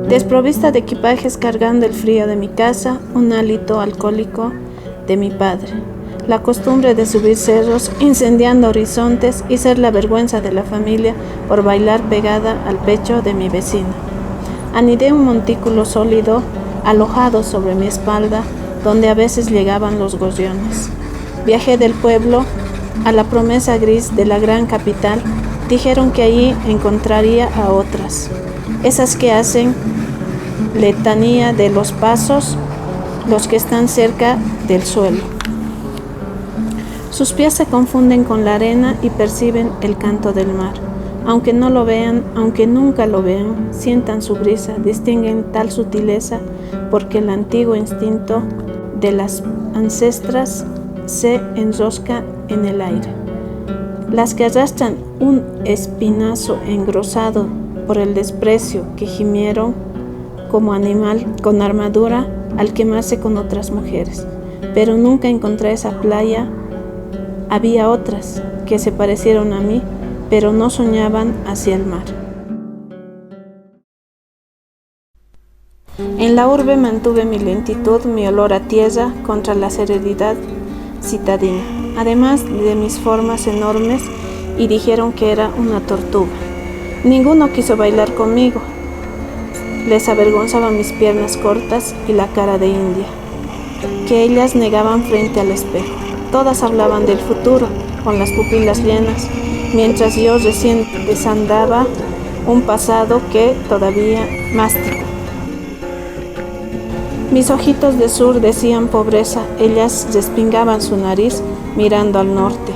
Desprovista de equipajes, cargando el frío de mi casa, un hálito alcohólico de mi padre, la costumbre de subir cerros, incendiando horizontes y ser la vergüenza de la familia por bailar pegada al pecho de mi vecina. Anidé un montículo sólido alojado sobre mi espalda, donde a veces llegaban los gorriones. Viajé del pueblo a la promesa gris de la gran capital. Dijeron que allí encontraría a otras, esas que hacen letanía de los pasos, los que están cerca del suelo. Sus pies se confunden con la arena y perciben el canto del mar. Aunque no lo vean, aunque nunca lo vean, sientan su brisa, distinguen tal sutileza, porque el antiguo instinto de las ancestras se enrosca en el aire. Las que arrastran un espinazo engrosado por el desprecio, que gimieron como animal con armadura al quemarse con otras mujeres. Pero nunca encontré esa playa. Había otras que se parecieron a mí, pero no soñaban hacia el mar. En la urbe mantuve mi lentitud, mi olor a tierra contra la serenidad citadina, además de mis formas enormes, y dijeron que era una tortuga. Ninguno quiso bailar conmigo. Les avergonzaban mis piernas cortas y la cara de india, que ellas negaban frente al espejo. Todas hablaban del futuro, con las pupilas llenas, mientras yo recién desandaba un pasado que todavía mastico. Mis ojitos de sur decían pobreza, ellas respingaban su nariz mirando al norte,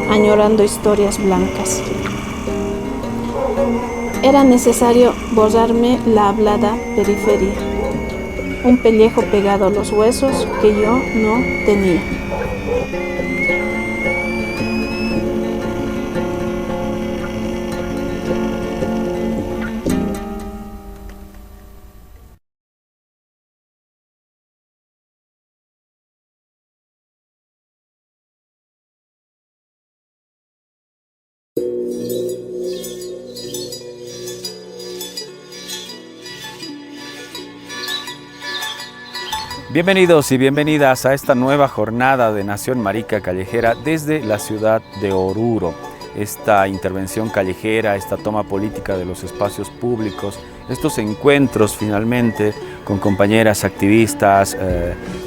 añorando historias blancas. Era necesario borrarme la hablada periferia, un pellejo pegado a los huesos que yo no tenía. Bienvenidos y bienvenidas a esta nueva jornada de Nación Marica Callejera desde la ciudad de Oruro. Esta intervención callejera, esta toma política de los espacios públicos, estos encuentros finalmente con compañeras activistas,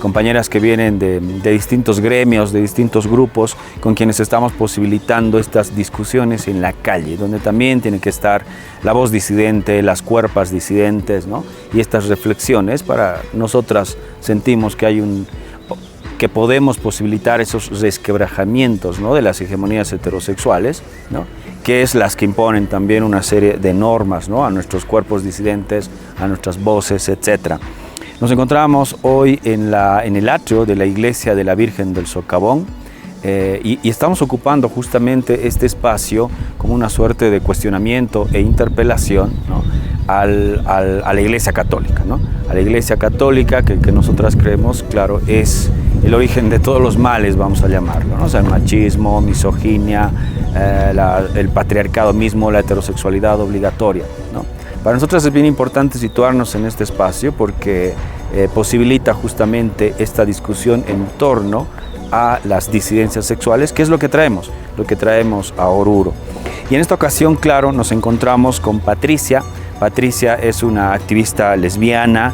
compañeras que vienen de distintos gremios, de distintos grupos, con quienes estamos posibilitando estas discusiones en la calle, donde también tiene que estar la voz disidente, las cuerpas disidentes, ¿no? Y estas reflexiones para nosotras sentimos que podemos posibilitar esos resquebrajamientos, ¿no?, de las hegemonías heterosexuales, ¿no?, que es las que imponen también una serie de normas, ¿no?, a nuestros cuerpos disidentes, a nuestras voces, etc. Nos encontramos hoy en el atrio de la Iglesia de la Virgen del Socavón y estamos ocupando justamente este espacio como una suerte de cuestionamiento e interpelación, ¿no?, a la Iglesia Católica, ¿no?, a la Iglesia Católica que nosotras creemos, claro, es el origen de todos los males, vamos a llamarlo, ¿no? O sea, el machismo, misoginia, el patriarcado mismo, la heterosexualidad obligatoria, ¿no? Para nosotros es bien importante situarnos en este espacio porque posibilita justamente esta discusión en torno a las disidencias sexuales, que es lo que traemos a Oruro. Y en esta ocasión, claro, nos encontramos con Patricia. Patricia es una activista lesbiana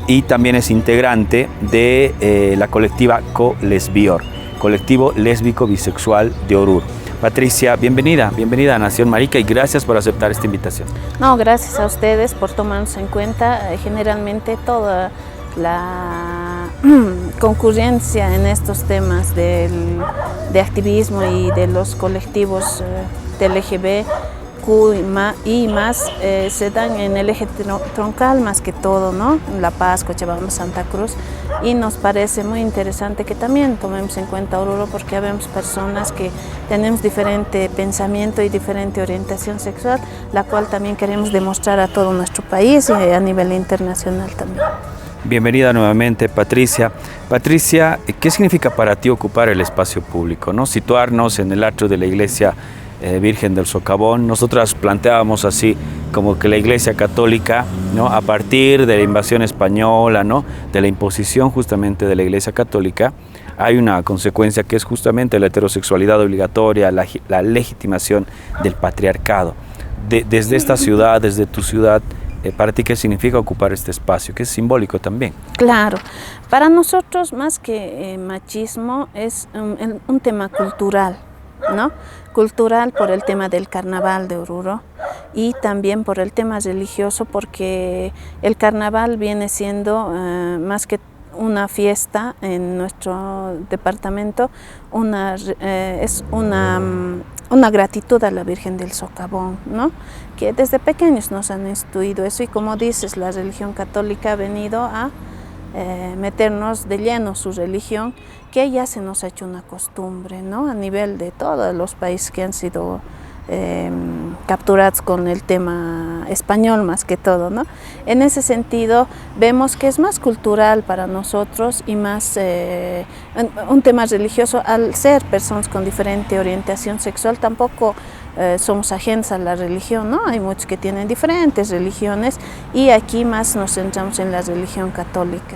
y también es integrante de la colectiva Co-Lesbior, colectivo lésbico bisexual de Oruro. Patricia, bienvenida a Nación Marica y gracias por aceptar esta invitación. No, gracias a ustedes por tomarnos en cuenta. Generalmente toda la concurrencia en estos temas de activismo y de los colectivos del LGBTQ y más se dan en el eje troncal más que todo, ¿no? La Paz, Cochabamba, Santa Cruz, y nos parece muy interesante que también tomemos en cuenta Oruro porque habemos personas que tenemos diferente pensamiento y diferente orientación sexual, la cual también queremos demostrar a todo nuestro país y a nivel internacional también. Bienvenida nuevamente, Patricia. Patricia, ¿qué significa para ti ocupar el espacio público, ¿no? Situarnos en el atrio de la Iglesia Virgen del Socavón. Nosotras planteábamos así como que la Iglesia Católica, ¿no? A partir de la invasión española, ¿no? De la imposición justamente de la Iglesia Católica, hay una consecuencia que es justamente la heterosexualidad obligatoria, la legitimación del patriarcado. Desde esta ciudad, desde tu ciudad, ¿para ti qué significa ocupar este espacio? Que es simbólico también. Claro, para nosotros más que machismo es un tema cultural, ¿no? Cultural por el tema del carnaval de Oruro y también por el tema religioso, porque el carnaval viene siendo más que una fiesta en nuestro departamento, es una gratitud a la Virgen del Socavón, ¿no? Que desde pequeños nos han instruido eso, y como dices, la religión católica ha venido a meternos de lleno su religión, que ya se nos ha hecho una costumbre, ¿no? A nivel de todos los países que han sido capturados con el tema español más que todo, ¿no? En ese sentido vemos que es más cultural para nosotros y más un tema religioso. Al ser personas con diferente orientación sexual tampoco somos ajenos a la religión, ¿no? Hay muchos que tienen diferentes religiones y aquí más nos centramos en la religión católica.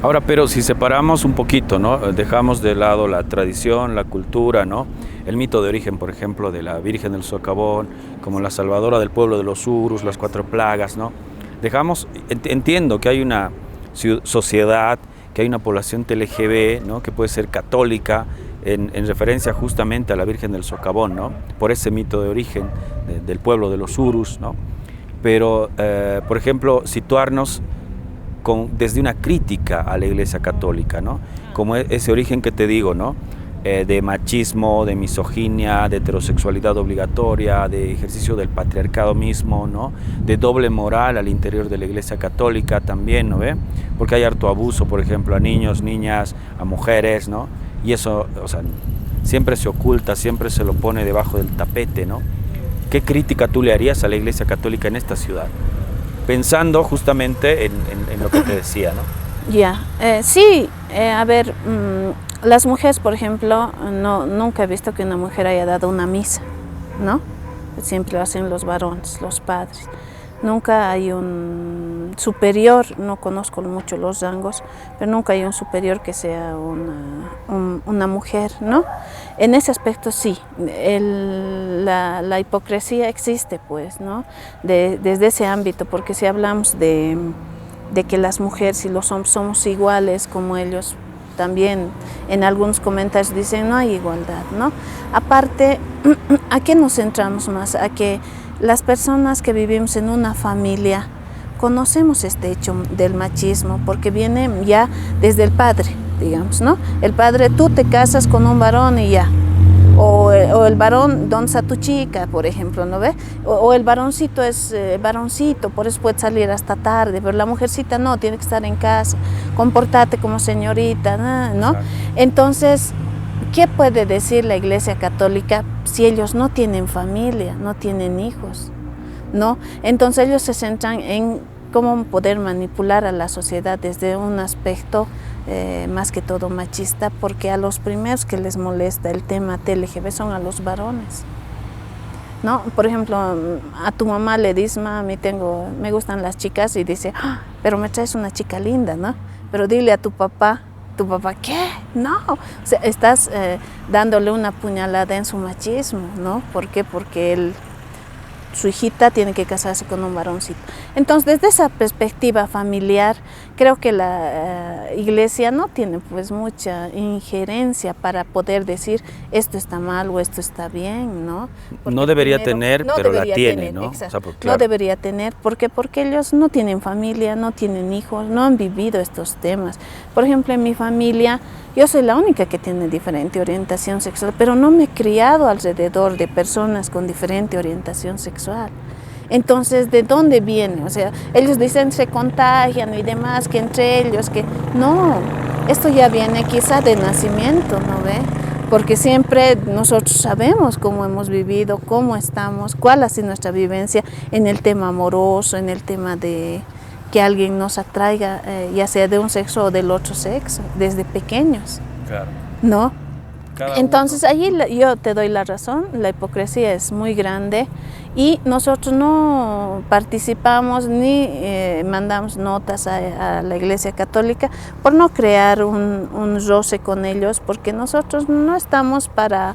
Ahora, pero si separamos un poquito, ¿no? Dejamos de lado la tradición, la cultura, ¿no? El mito de origen, por ejemplo, de la Virgen del Socavón, como la salvadora del pueblo de los Urus, las 4 plagas, ¿no? Entiendo que hay una sociedad, que hay una población LGB, ¿no? Que puede ser católica, en referencia justamente a la Virgen del Socavón, ¿no? Por ese mito de origen del pueblo de los Urus, ¿no? Pero, por ejemplo, situarnos desde una crítica a la Iglesia Católica, ¿no? Como ese origen que te digo, ¿no? De machismo, de misoginia, de heterosexualidad obligatoria, de ejercicio del patriarcado mismo, ¿no? De doble moral al interior de la Iglesia Católica también, ¿no ve? Porque hay harto abuso, por ejemplo, a niños, niñas, a mujeres, ¿no? Y eso, o sea, siempre se oculta, siempre se lo pone debajo del tapete, ¿no? ¿Qué crítica tú le harías a la Iglesia Católica en esta ciudad? Pensando justamente en lo que te decía, ¿no? Ya, sí, a ver, las mujeres, por ejemplo, nunca he visto que una mujer haya dado una misa, ¿no? Siempre lo hacen los varones, los padres. Nunca hay un superior, no conozco mucho los rangos, pero nunca hay un superior que sea una mujer, ¿no? En ese aspecto sí, la hipocresía existe, pues, ¿no? Desde ese ámbito, porque si hablamos de que las mujeres y los hombres somos iguales como ellos, también en algunos comentarios dicen no hay igualdad, ¿no? Aparte, ¿a qué nos centramos más? A que las personas que vivimos en una familia conocemos este hecho del machismo, porque viene ya desde el padre, digamos, ¿no? El padre, tú te casas con un varón y ya. O el varón, ¿dónde está tu chica? Por ejemplo, ¿no ve? O el varoncito es varoncito, por eso puede salir hasta tarde, pero la mujercita no, tiene que estar en casa, comportate como señorita, ¿no? Entonces, ¿qué puede decir la Iglesia Católica si ellos no tienen familia, no tienen hijos, ¿no? Entonces ellos se centran en cómo poder manipular a la sociedad desde un aspecto más que todo machista, porque a los primeros que les molesta el tema LGB son a los varones, ¿no? Por ejemplo, a tu mamá le dices, mami, me gustan las chicas, y dice, pero me traes una chica linda, ¿no? Pero dile a tu papá, ¿qué? No, o sea, estás dándole una puñalada en su machismo, ¿no? ¿Por qué? Porque su hijita tiene que casarse con un varoncito. Entonces, desde esa perspectiva familiar, creo que la Iglesia no tiene pues mucha injerencia para poder decir esto está mal o esto está bien, ¿no? Porque no debería tener, pero la tiene, ¿no? O sea, claro. No debería tener, porque ellos no tienen familia, no tienen hijos, no han vivido estos temas. Por ejemplo, en mi familia, yo soy la única que tiene diferente orientación sexual, pero no me he criado alrededor de personas con diferente orientación sexual. Entonces, ¿de dónde viene? O sea, ellos dicen se contagian y demás, que entre ellos, que no, esto ya viene quizá de nacimiento, ¿no ve? Porque siempre nosotros sabemos cómo hemos vivido, cómo estamos, cuál ha sido nuestra vivencia en el tema amoroso, en el tema de que alguien nos atraiga, ya sea de un sexo o del otro sexo, desde pequeños, claro, ¿no? Entonces allí yo te doy la razón, la hipocresía es muy grande y nosotros no participamos ni mandamos notas a la Iglesia Católica por no crear un roce con ellos, porque nosotros no estamos para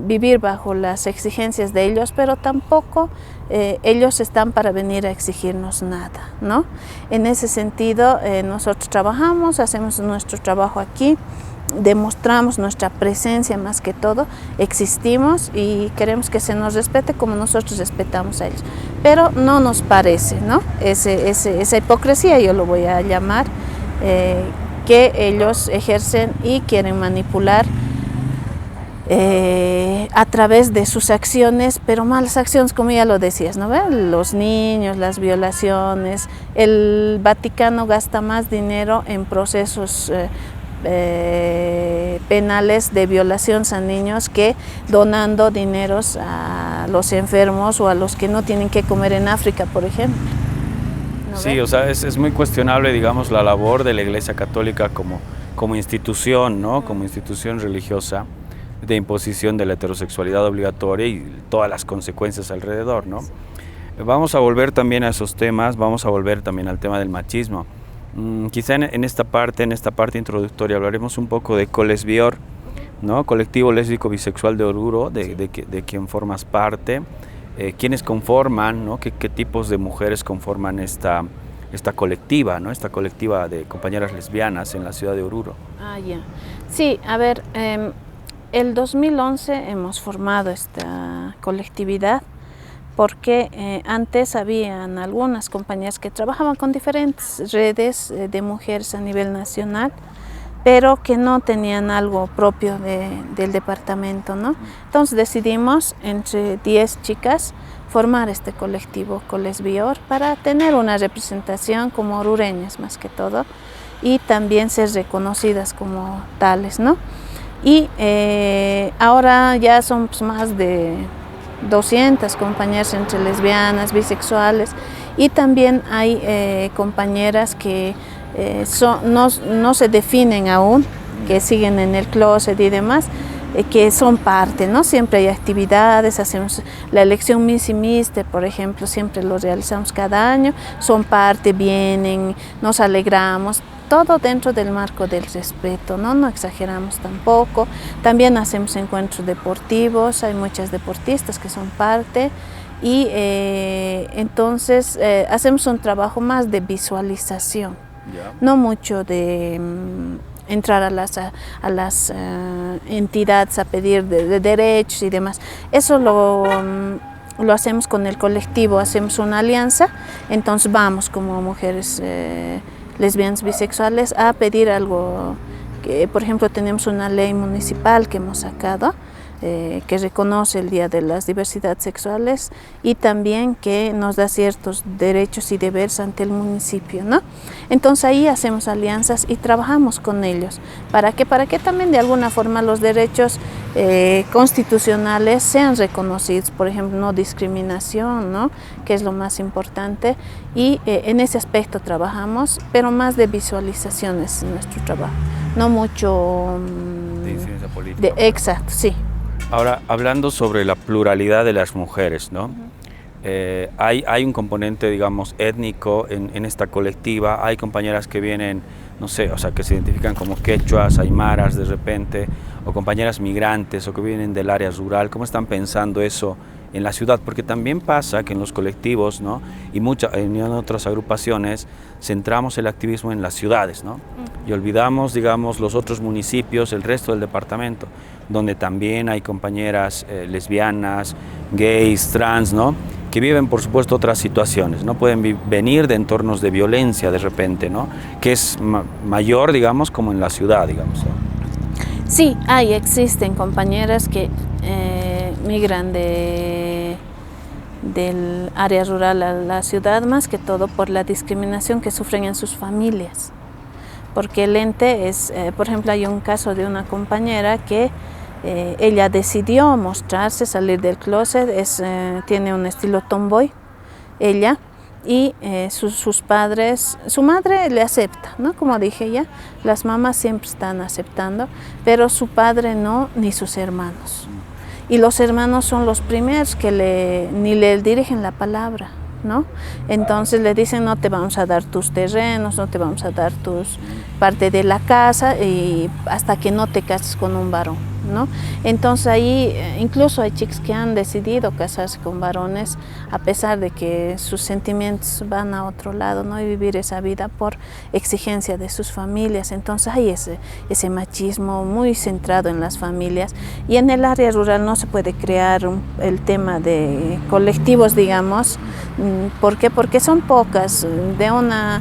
vivir bajo las exigencias de ellos, pero tampoco ellos están para venir a exigirnos nada, ¿no? En ese sentido, nosotros trabajamos, hacemos nuestro trabajo aquí, demostramos nuestra presencia más que todo, existimos y queremos que se nos respete como nosotros respetamos a ellos. Pero no nos parece, ¿no? Esa hipocresía, yo lo voy a llamar, que ellos ejercen y quieren manipular a través de sus acciones, pero malas acciones, como ya lo decías, ¿no? Los niños, las violaciones. El Vaticano gasta más dinero en procesos penales de violaciones a niños que donando dineros a los enfermos o a los que no tienen que comer en África, por ejemplo. ¿No sí, ves? o sea, es muy cuestionable, digamos, la labor de la Iglesia Católica como institución, ¿no? Como institución religiosa de imposición de la heterosexualidad obligatoria y todas las consecuencias alrededor, ¿no? Vamos a volver también a esos temas, vamos a volver también al tema del machismo. Quizá en esta parte introductoria hablaremos un poco de Colesbior, ¿no? Colectivo lésbico bisexual de Oruro, de quien formas parte, quiénes conforman, ¿no? ¿Qué tipos de mujeres conforman esta colectiva, ¿no? Esta colectiva de compañeras lesbianas en la ciudad de Oruro. Ah, ya. Sí, a ver, el 2011 hemos formado esta colectividad porque antes habían algunas compañías que trabajaban con diferentes redes de mujeres a nivel nacional, pero que no tenían algo propio del departamento, ¿no? Entonces decidimos entre 10 chicas formar este colectivo Colesbior para tener una representación como orureñas más que todo y también ser reconocidas como tales, ¿no? Y ahora ya son pues, más de 200 compañeras entre lesbianas, bisexuales y también hay compañeras que no se definen aún, que siguen en el closet y demás, que son parte, ¿no? Siempre hay actividades, hacemos la elección Miss y Mister, por ejemplo, siempre lo realizamos cada año, son parte, vienen, nos alegramos, todo dentro del marco del respeto, ¿no? No exageramos tampoco. También hacemos encuentros deportivos, hay muchas deportistas que son parte y entonces hacemos un trabajo más de visualización, no mucho de entrar a las entidades a pedir de derechos y demás. Eso lo hacemos con el colectivo, hacemos una alianza, entonces vamos como mujeres lesbianas bisexuales a pedir algo, que por ejemplo tenemos una ley municipal que hemos sacado que reconoce el Día de las Diversidades Sexuales y también que nos da ciertos derechos y deberes ante el municipio, ¿no? Entonces ahí hacemos alianzas y trabajamos con ellos. ¿Para qué? Para que también de alguna forma los derechos constitucionales sean reconocidos, por ejemplo, no discriminación, ¿no? Que es lo más importante y en ese aspecto trabajamos, pero más de visualización es nuestro trabajo, no mucho de incidencia política. Exacto, sí. Ahora, hablando sobre la pluralidad de las mujeres, ¿no? Hay un componente, digamos, étnico en esta colectiva. Hay compañeras que vienen, no sé, o sea, que se identifican como quechuas, aymaras de repente, o compañeras migrantes o que vienen del área rural. ¿Cómo están pensando eso en la ciudad? Porque también pasa que en los colectivos, ¿no? Y en otras agrupaciones centramos el activismo en las ciudades, ¿no? Y olvidamos, digamos, los otros municipios, el resto del departamento, donde también hay compañeras lesbianas, gays, trans, ¿no? Que viven, por supuesto, otras situaciones, no pueden venir de entornos de violencia de repente, ¿no? Que es mayor, digamos, como en la ciudad, digamos, ¿no? Sí, existen compañeras que migran del área rural a la ciudad, más que todo por la discriminación que sufren en sus familias. Porque el ente es, por ejemplo, hay un caso de una compañera que ella decidió mostrarse, salir del closet, tiene un estilo tomboy, ella, y sus padres, su madre le acepta, ¿no? Como dije ya, las mamás siempre están aceptando, pero su padre no, ni sus hermanos. Y los hermanos son los primeros que ni le dirigen la palabra, ¿no? Entonces le dicen, no te vamos a dar tus terrenos, no te vamos a dar tus parte de la casa y hasta que no te cases con un varón, ¿no? Entonces ahí incluso hay chicas que han decidido casarse con varones a pesar de que sus sentimientos van a otro lado, ¿no? Y vivir esa vida por exigencia de sus familias. Entonces hay ese machismo muy centrado en las familias, y en el área rural no se puede crear el tema de colectivos, digamos. ¿Por qué? Porque son pocas. De una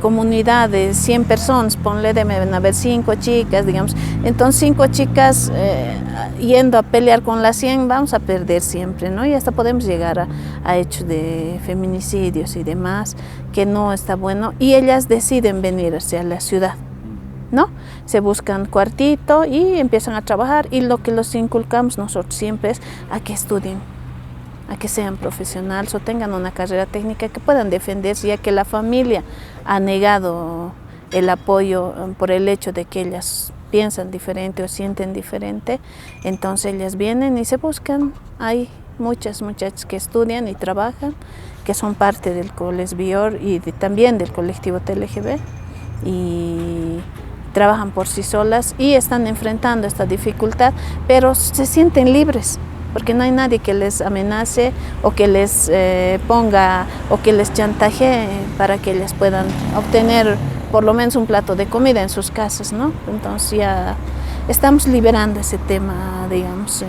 comunidad de 100 personas, ponle, deben haber 5 chicas, digamos. Entonces 5 chicas yendo a pelear con las 100, vamos a perder siempre, ¿no? Y hasta podemos llegar a hechos de feminicidios y demás, que no está bueno. Y ellas deciden venir hacia la ciudad, ¿no? Se buscan cuartito y empiezan a trabajar, y lo que los inculcamos nosotros siempre es a que estudien, a que sean profesionales o tengan una carrera técnica que puedan defenderse, ya que la familia ha negado el apoyo por el hecho de que ellas piensan diferente o sienten diferente. Entonces ellas vienen y se buscan. Hay muchas muchachas que estudian y trabajan, que son parte del Colesbior y también del colectivo TLGB, y trabajan por sí solas y están enfrentando esta dificultad, pero se sienten libres, porque no hay nadie que les amenace o que les ponga o que les chantajee para que ellas puedan obtener por lo menos un plato de comida en sus casas, ¿no? Entonces ya estamos liberando ese tema, digamos.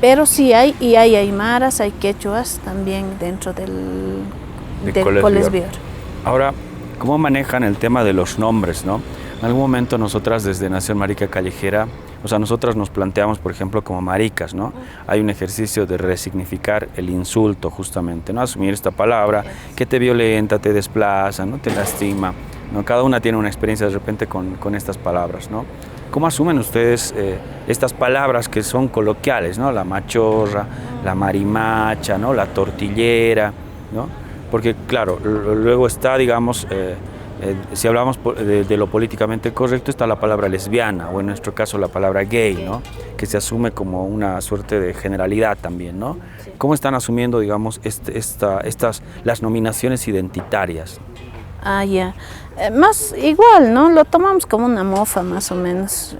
Pero sí hay, y hay aymaras, hay quechuas también dentro del Colesbior. Ahora, ¿cómo manejan el tema de los nombres, no? En algún momento nosotras desde Nación Marica Callejera, o sea, nosotras nos planteamos, por ejemplo, como maricas, ¿no? Hay un ejercicio de resignificar el insulto, justamente, ¿no? Asumir esta palabra que te violenta, te desplaza, ¿no? Te lastima, ¿no? Cada una tiene una experiencia de repente con estas palabras, ¿no? ¿Cómo asumen ustedes estas palabras que son coloquiales, ¿no? La machorra, la marimacha, ¿no? La tortillera, ¿no? Porque, claro, luego está, digamos, si hablamos de lo políticamente correcto, está la palabra lesbiana, o en nuestro caso la palabra gay, ¿no? Que se asume como una suerte de generalidad también, ¿no? ¿Cómo están asumiendo, digamos, las nominaciones identitarias? Ah, ya. Más igual, ¿no? Lo tomamos como una mofa más o menos,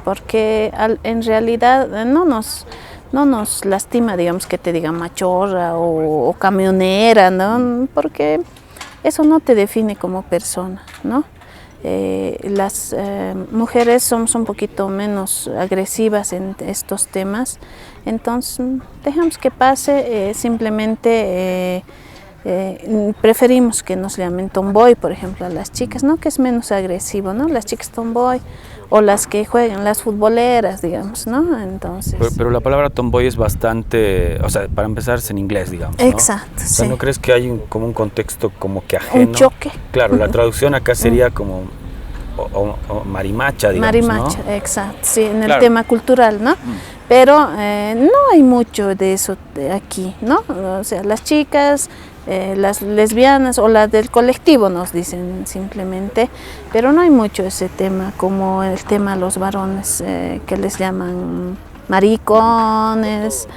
porque en realidad no nos lastima, digamos, que te digan machorra o camionera, ¿no? Porque eso no te define como persona, ¿no? Las mujeres somos un poquito menos agresivas en estos temas, entonces dejamos que pase. Simplemente preferimos que nos llamen tomboy, por ejemplo, a las chicas, ¿no? Que es menos agresivo, ¿no? Las chicas tomboy, o las que juegan, las futboleras, digamos, ¿no? Entonces... Pero la palabra tomboy es bastante, o sea, para empezar es en inglés, digamos, ¿no? Exacto, o sea, sí. ¿No crees que hay como un contexto como que ajeno? Un choque. Claro, la traducción acá sería como o marimacha, digamos, marimacha, ¿no? Exacto, sí, en el Claro. tema cultural, ¿no? Pero no hay mucho de eso aquí, ¿no? O sea, las chicas, las lesbianas o las del colectivo nos dicen simplemente, pero no hay mucho ese tema como el tema de los varones, que les llaman maricones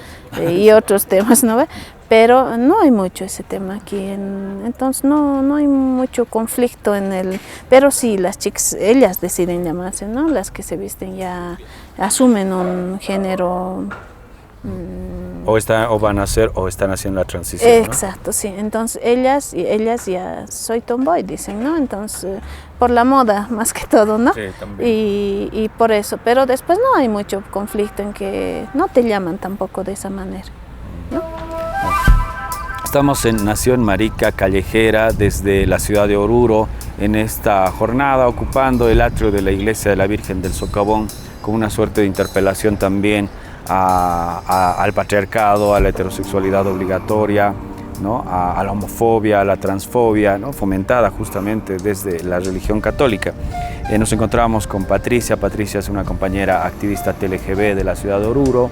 y otros temas, ¿no? Pero no hay mucho ese tema aquí, entonces no hay mucho conflicto en el... Pero sí, las chicas, ellas deciden llamarse, ¿no? Las que se visten ya asumen un género... O van a hacer o están haciendo la transición, Exacto, ¿no? Sí. Entonces ellas ya soy tomboy, dicen, ¿no? Entonces por la moda más que todo, ¿no? Sí, también. Y por eso, pero después no hay mucho conflicto en que no te llaman tampoco de esa manera, ¿no? Estamos en Nación Marica Callejera desde la ciudad de Oruro en esta jornada, ocupando el atrio de la Iglesia de la Virgen del Socavón, con una suerte de interpelación también al patriarcado, a la heterosexualidad obligatoria, ¿no? A la homofobia, a la transfobia, ¿no? Fomentada justamente desde la religión católica. Nos encontramos con Patricia. Patricia es una compañera activista TLGB de la ciudad de Oruro,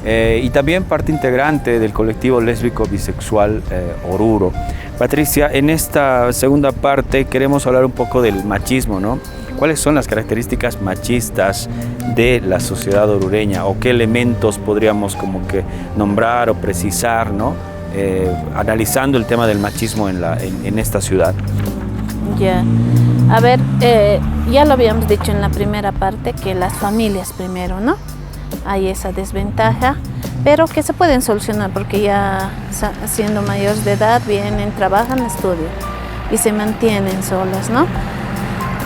y también parte integrante del colectivo lésbico bisexual Oruro. Patricia, en esta segunda parte queremos hablar un poco del machismo, ¿no? ¿Cuáles son las características machistas de la sociedad orureña o qué elementos podríamos como que nombrar o precisar, ¿no? Analizando el tema del machismo en esta ciudad. Ya, a ver, ya lo habíamos dicho en la primera parte que las familias primero, ¿no? Hay esa desventaja, pero que se pueden solucionar porque ya siendo mayores de edad vienen, trabajan, estudian y se mantienen solas, ¿no?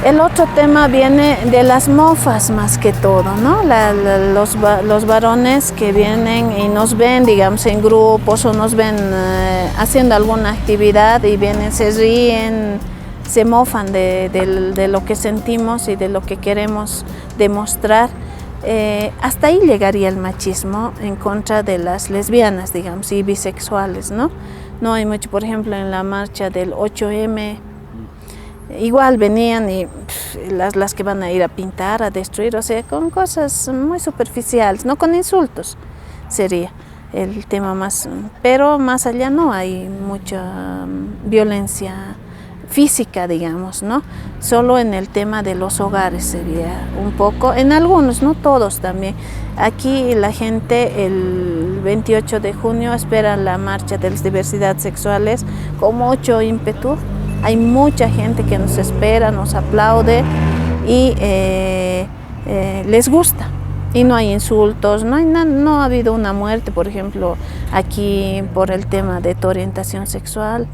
El otro tema viene de las mofas más que todo, ¿no? Los varones que vienen y nos ven, digamos, en grupos o nos ven haciendo alguna actividad y vienen, se ríen, se mofan de lo que sentimos y de lo que queremos demostrar. Hasta ahí llegaría el machismo en contra de las lesbianas, digamos, y bisexuales, ¿no? No hay mucho, por ejemplo, en la marcha del 8M, igual venían y las que van a ir a pintar, a destruir, o sea, con cosas muy superficiales, no con insultos, sería el tema más, pero más allá no hay mucha violencia física, digamos, ¿no? Solo en el tema de los hogares sería un poco, en algunos, no todos también. Aquí la gente el 28 de junio espera la marcha de las diversidades sexuales con mucho ímpetu. Hay mucha gente que nos espera, nos aplaude y les gusta. Y no hay insultos, no ha habido una muerte, por ejemplo, aquí por el tema de tu orientación sexual.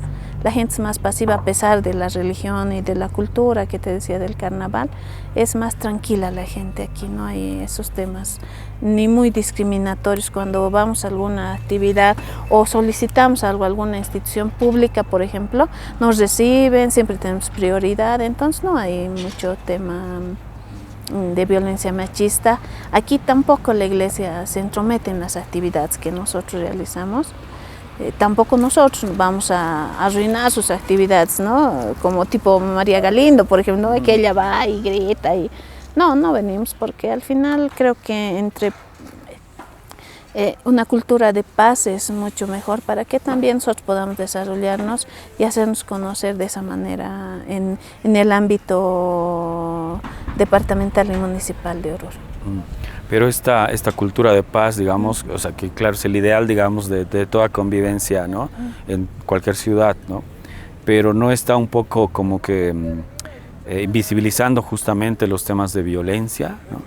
La gente es más pasiva a pesar de la religión y de la cultura que te decía del carnaval. Es más tranquila la gente aquí, no hay esos temas ni muy discriminatorios. Cuando vamos a alguna actividad o solicitamos algo a alguna institución pública, por ejemplo, nos reciben, siempre tenemos prioridad, entonces no hay mucho tema de violencia machista. Aquí tampoco la iglesia se entromete en las actividades que nosotros realizamos. Tampoco nosotros vamos a arruinar sus actividades, ¿no? Como tipo María Galindo, por ejemplo, ¿no? Que ella va y grita y... No venimos porque al final creo que entre una cultura de paz es mucho mejor para que también nosotros podamos desarrollarnos y hacernos conocer de esa manera en el ámbito departamental y municipal de Oruro. Pero esta cultura de paz, digamos, o sea, que claro, es el ideal, digamos, de toda convivencia, ¿no? En cualquier ciudad, ¿no? Pero no está un poco como que visibilizando justamente los temas de violencia, ¿no?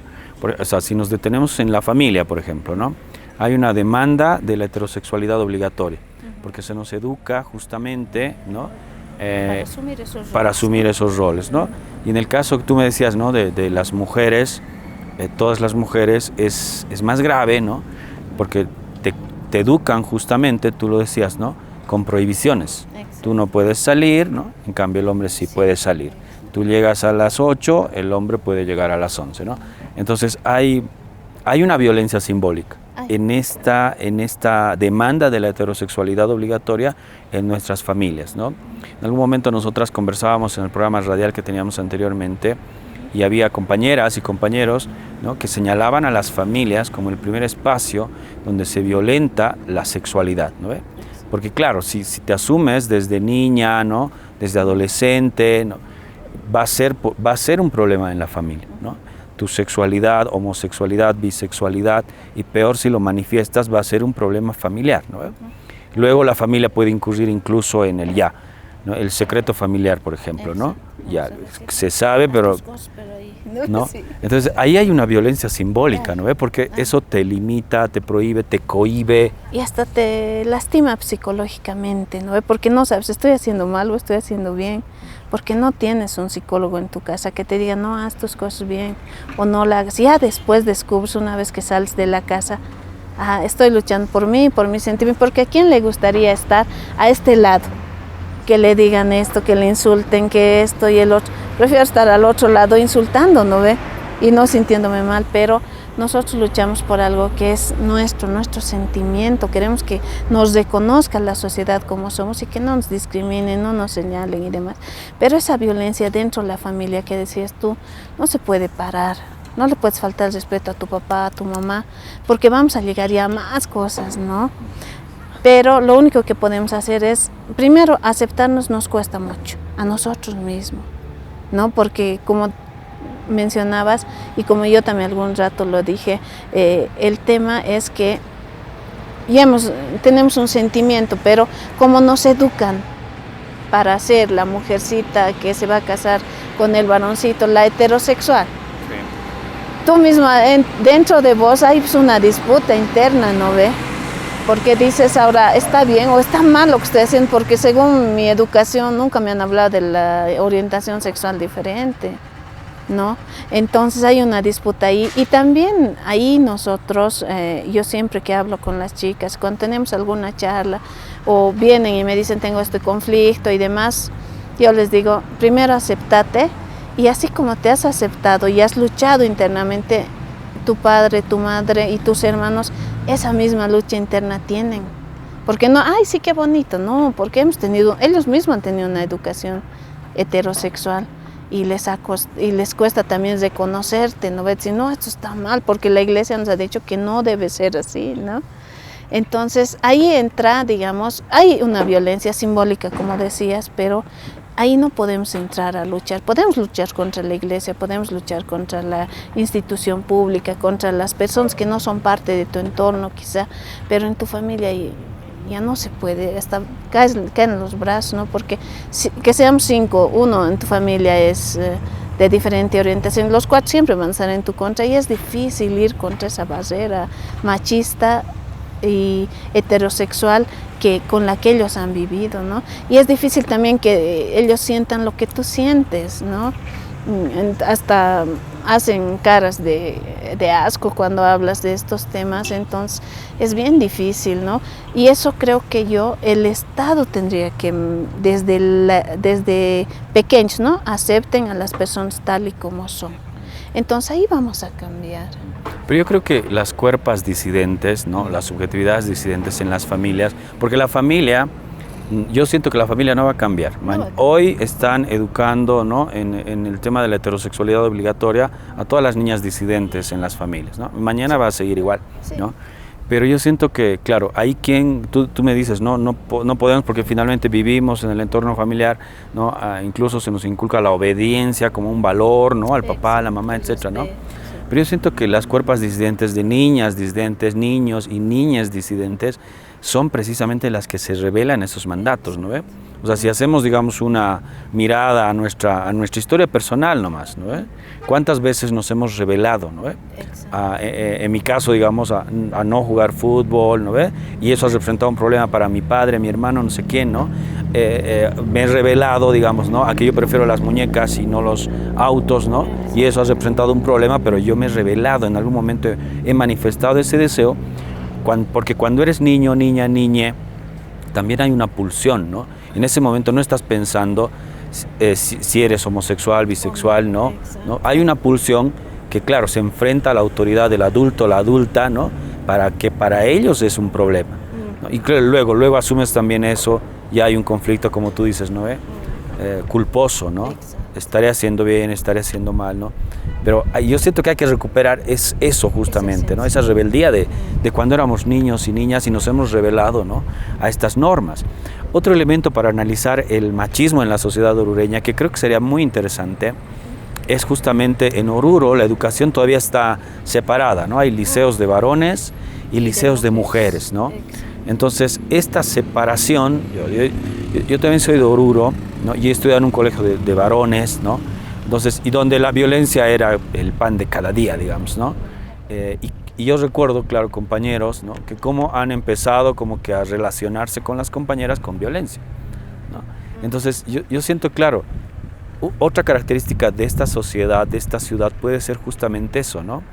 O sea, si nos detenemos en la familia, por ejemplo, ¿no? Hay una demanda de heterosexualidad obligatoria, porque se nos educa justamente, ¿no? Para asumir esos roles, ¿no? Y en el caso que tú me decías, ¿no? De las mujeres, todas las mujeres es más grave, ¿no? Porque te educan justamente, tú lo decías, ¿no? Con prohibiciones. Exacto. Tú no puedes salir, ¿no? En cambio el hombre sí puede salir. Tú llegas a las 8, el hombre puede llegar a las 11, ¿no? Entonces hay una violencia simbólica en esta demanda de la heterosexualidad obligatoria en nuestras familias, ¿no? En algún momento nosotras conversábamos en el programa radial que teníamos anteriormente y había compañeras y compañeros, ¿no? Que señalaban a las familias como el primer espacio donde se violenta la sexualidad, ¿no? Porque claro, si te asumes desde niña, ¿no? Desde adolescente, ¿no? Va a ser un problema en la familia, ¿no? Tu sexualidad, homosexualidad, bisexualidad, y peor si lo manifiestas, va a ser un problema familiar, ¿no? Luego la familia puede incurrir incluso en el ya, ¿no? El secreto familiar, por ejemplo, ¿no? Ya se sabe, pero ¿no? Entonces ahí hay una violencia simbólica, ¿no? Porque eso te limita, te prohíbe, te cohíbe. Y hasta te lastima psicológicamente, ¿no? Porque no sabes, estoy haciendo mal o estoy haciendo bien, porque no tienes un psicólogo en tu casa que te diga, no, haz tus cosas bien o no la hagas. Ya después descubres, una vez que sales de la casa, estoy luchando por mí, por mi sentimiento, porque ¿a quién le gustaría estar a este lado? Que le digan esto, que le insulten, que esto y el otro. Prefiero estar al otro lado insultando, ¿no ve? Y no sintiéndome mal, pero nosotros luchamos por algo que es nuestro sentimiento. Queremos que nos reconozca la sociedad como somos y que no nos discriminen, no nos señalen y demás. Pero esa violencia dentro de la familia que decías tú, no se puede parar. No le puedes faltar el respeto a tu papá, a tu mamá, porque vamos a llegar ya a más cosas, ¿no? Pero lo único que podemos hacer es, primero, aceptarnos nos cuesta mucho, a nosotros mismos, ¿no? Porque como mencionabas, y como yo también algún rato lo dije, el tema es que ya tenemos un sentimiento, pero como nos educan para ser la mujercita que se va a casar con el varoncito, la heterosexual, sí. Tú misma, dentro de vos hay una disputa interna, ¿no ve? Porque dices ahora, ¿está bien o está mal lo que estoy haciendo? Porque según mi educación nunca me han hablado de la orientación sexual diferente, ¿no? Entonces hay una disputa ahí, y también ahí nosotros, yo siempre que hablo con las chicas, cuando tenemos alguna charla o vienen y me dicen tengo este conflicto y demás, yo les digo, primero acéptate, y así como te has aceptado y has luchado internamente, tu padre, tu madre y tus hermanos esa misma lucha interna tienen. Porque no, ay sí qué bonito, no, porque ellos mismos han tenido una educación heterosexual. Y les cuesta también reconocerte, ¿no? Decir, no, esto está mal, porque la iglesia nos ha dicho que no debe ser así, ¿no? Entonces, ahí entra, digamos, hay una violencia simbólica, como decías, pero ahí no podemos entrar a luchar. Podemos luchar contra la iglesia, podemos luchar contra la institución pública, contra las personas que no son parte de tu entorno, quizá, pero en tu familia ya no se puede, hasta caen los brazos, ¿no? Porque que seamos 5, uno en tu familia es de diferente orientación, los 4 siempre van a estar en tu contra, y es difícil ir contra esa barrera machista y heterosexual con la que ellos han vivido, ¿no? Y es difícil también que ellos sientan lo que tú sientes, ¿no? Hasta hacen caras de asco cuando hablas de estos temas, entonces es bien difícil, ¿no? Y eso creo que el Estado tendría que, desde pequeños, ¿no? Acepten a las personas tal y como son. Entonces ahí vamos a cambiar. Pero yo creo que las cuerpas disidentes, ¿no? Las subjetividades disidentes en las familias, porque la familia, yo siento que la familia no va a cambiar. Hoy están educando, ¿no? en el tema de la heterosexualidad obligatoria a todas las niñas disidentes en las familias, ¿no? Mañana va a seguir igual, ¿no? Pero yo siento que, claro, hay tú me dices, no podemos, porque finalmente vivimos en el entorno familiar, ¿no? Incluso se nos inculca la obediencia como un valor, ¿no? Al papá, a la mamá, etcétera, ¿no? Pero yo siento que las cuerpas disidentes de niñas disidentes, niños y niñas disidentes son precisamente las que se revelan esos mandatos, ¿no ve? O sea, si hacemos, digamos, una mirada a nuestra historia personal nomás, ¿no ve? ¿Cuántas veces nos hemos revelado, ¿no ve? En mi caso, digamos, a no jugar fútbol, ¿no ve? Y eso ha representado un problema para mi padre, mi hermano, no sé quién, ¿no? Me he revelado, digamos, ¿no? A que yo prefiero las muñecas y no los autos, ¿no? Y eso ha representado un problema, pero yo me he revelado, en algún momento he manifestado ese deseo, porque cuando eres niño, niña, niñe, también hay una pulsión, ¿no? En ese momento no estás pensando si eres homosexual, bisexual, ¿no? Hay una pulsión que, claro, se enfrenta a la autoridad del adulto, la adulta, ¿no? Para ellos es un problema, ¿no? Y claro, luego asumes también eso, y hay un conflicto, como tú dices, ¿no? Culposo, ¿no? Estaré haciendo bien, estaré haciendo mal, ¿no? Pero yo siento que hay que recuperar eso justamente, ¿no? Esa rebeldía de cuando éramos niños y niñas y nos hemos rebelado, ¿no? A estas normas. Otro elemento para analizar el machismo en la sociedad orureña, que creo que sería muy interesante, es justamente en Oruro la educación todavía está separada, ¿no? Hay liceos de varones y liceos de mujeres, ¿no? Entonces, esta separación, yo también soy de Oruro, ¿no? Y he estudiado en un colegio de varones, ¿no? Entonces, y donde la violencia era el pan de cada día, digamos, ¿no? Y yo recuerdo, claro, compañeros, ¿no? Que cómo han empezado como que a relacionarse con las compañeras con violencia, ¿no? Entonces, yo siento, claro, otra característica de esta sociedad, de esta ciudad, puede ser justamente eso, ¿no?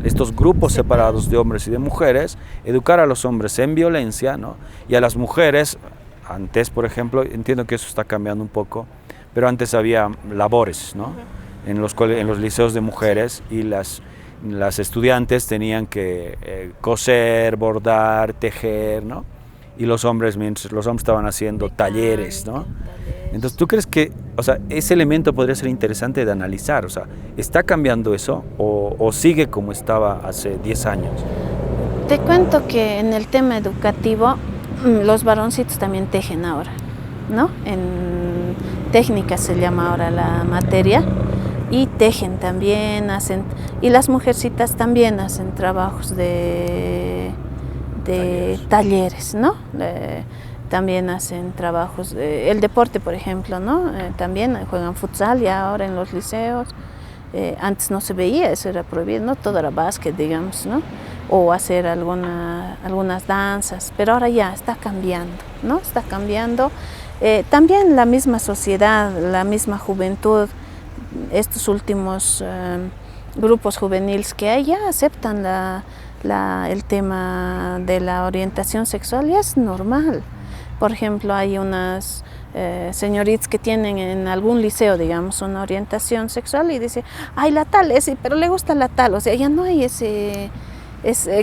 Estos grupos separados de hombres y de mujeres, educar a los hombres en violencia, ¿no? Y a las mujeres, antes, por ejemplo, entiendo que eso está cambiando un poco, pero antes había labores, ¿no? En los liceos de mujeres, y las estudiantes tenían que coser, bordar, tejer, ¿no? Y los hombres estaban haciendo talleres, ¿no? Entonces, ¿tú crees que, o sea, ese elemento podría ser interesante de analizar? O sea, ¿está cambiando eso o sigue como estaba hace 10 años? Te cuento que en el tema educativo los varoncitos también tejen ahora, ¿no? En técnica se llama ahora la materia, y tejen también, y las mujercitas también hacen trabajos de talleres, ¿no? También hacen trabajos, el deporte, por ejemplo, ¿no? También juegan futsal ya ahora en los liceos. Antes no se veía, eso era prohibido, ¿no? Todo era básquet, digamos, ¿no? O hacer algunas danzas, pero ahora ya está cambiando, ¿no? Está cambiando. También la misma sociedad, la misma juventud, estos últimos grupos juveniles que hay ya aceptan el tema de la orientación sexual, y es normal. Por ejemplo, hay unas señoritas que tienen en algún liceo, digamos, una orientación sexual y dice, ay, la tal, pero le gusta la tal, o sea, ya no hay ese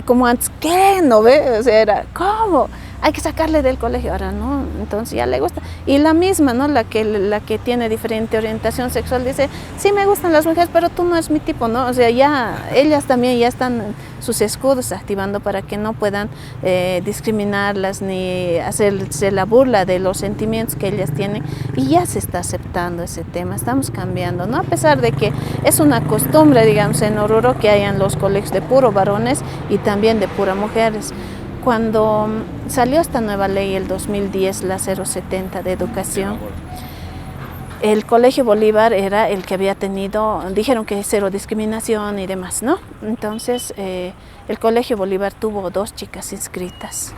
como antes, ¿qué? ¿No ve? O sea, era, ¿cómo? Hay que sacarle del colegio, ahora no, entonces ya le gusta. Y la misma, ¿no? La que tiene diferente orientación sexual dice, sí me gustan las mujeres, pero tú no eres mi tipo, ¿no? O sea, ya, ellas también ya están sus escudos activando para que no puedan discriminarlas ni hacerse la burla de los sentimientos que ellas tienen, y ya se está aceptando ese tema, estamos cambiando, ¿no? A pesar de que es una costumbre, digamos, en Oruro que hayan los colegios de puro varones y también de pura mujeres. Cuando salió esta nueva ley, el 2010, la 070 de educación, el Colegio Bolívar era el que había tenido, dijeron que cero discriminación y demás, ¿no? Entonces, el Colegio Bolívar tuvo 2 chicas inscritas,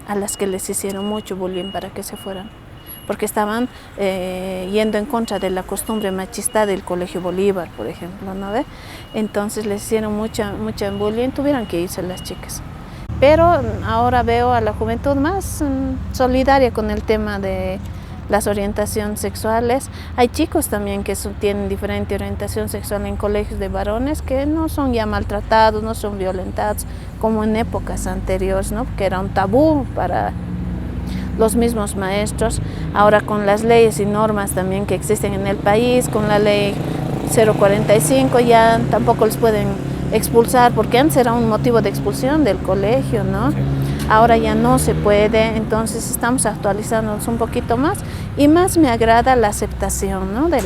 a las que les hicieron mucho bullying para que se fueran, porque estaban yendo en contra de la costumbre machista del Colegio Bolívar, por ejemplo, ¿no ve? Entonces les hicieron mucha bullying, tuvieron que irse las chicas. Pero ahora veo a la juventud más solidaria con el tema de las orientaciones sexuales. Hay chicos también que tienen diferente orientación sexual en colegios de varones, que no son ya maltratados, no son violentados como en épocas anteriores, ¿no? Que era un tabú para los mismos maestros. Ahora, con las leyes y normas también que existen en el país, con la ley 045, ya tampoco les pueden expulsar, porque antes era un motivo de expulsión del colegio, ¿no? Sí. Ahora ya no se puede, entonces estamos actualizándonos un poquito más, y más me agrada la aceptación, ¿no? de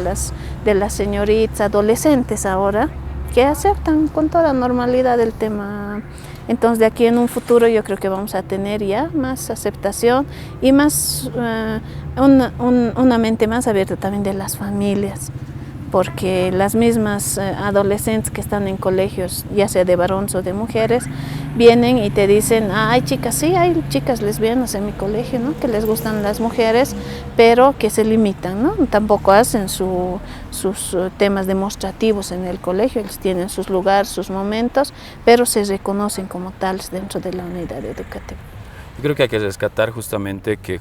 las señoritas adolescentes ahora, que aceptan con toda normalidad el tema. Entonces, de aquí en un futuro yo creo que vamos a tener ya más aceptación y más una mente más abierta también de las familias, porque las mismas adolescentes que están en colegios, ya sea de varones o de mujeres, vienen y te dicen, hay chicas, sí, hay chicas lesbianas en mi colegio, ¿no? Que les gustan las mujeres, pero que se limitan, ¿no? Tampoco hacen sus temas demostrativos en el colegio, ellos tienen sus lugares, sus momentos, pero se reconocen como tales dentro de la unidad educativa. Yo creo que hay que rescatar justamente que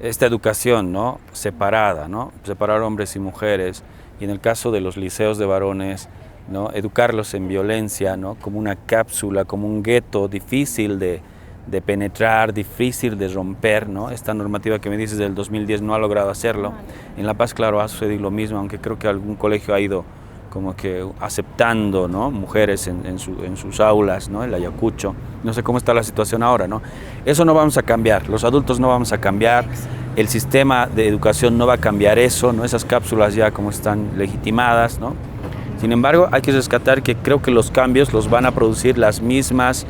esta educación, ¿no? Separada, ¿no? Separar hombres y mujeres, y en el caso de los liceos de varones, ¿no? Educarlos en violencia, ¿no? Como una cápsula, como un gueto difícil de penetrar, difícil de romper, ¿no? Esta normativa que me dices del 2010 no ha logrado hacerlo. En La Paz, claro, ha sucedido lo mismo, aunque creo que algún colegio ha ido como que aceptando, ¿no? Mujeres en sus aulas, ¿no? El Ayacucho. No sé cómo está la situación ahora, ¿no? Eso no vamos a cambiar, los adultos no vamos a cambiar, el sistema de educación no va a cambiar eso, ¿no? Esas cápsulas ya como están legitimadas, ¿no? Sin embargo, hay que rescatar que creo que los cambios los van a producir las mismas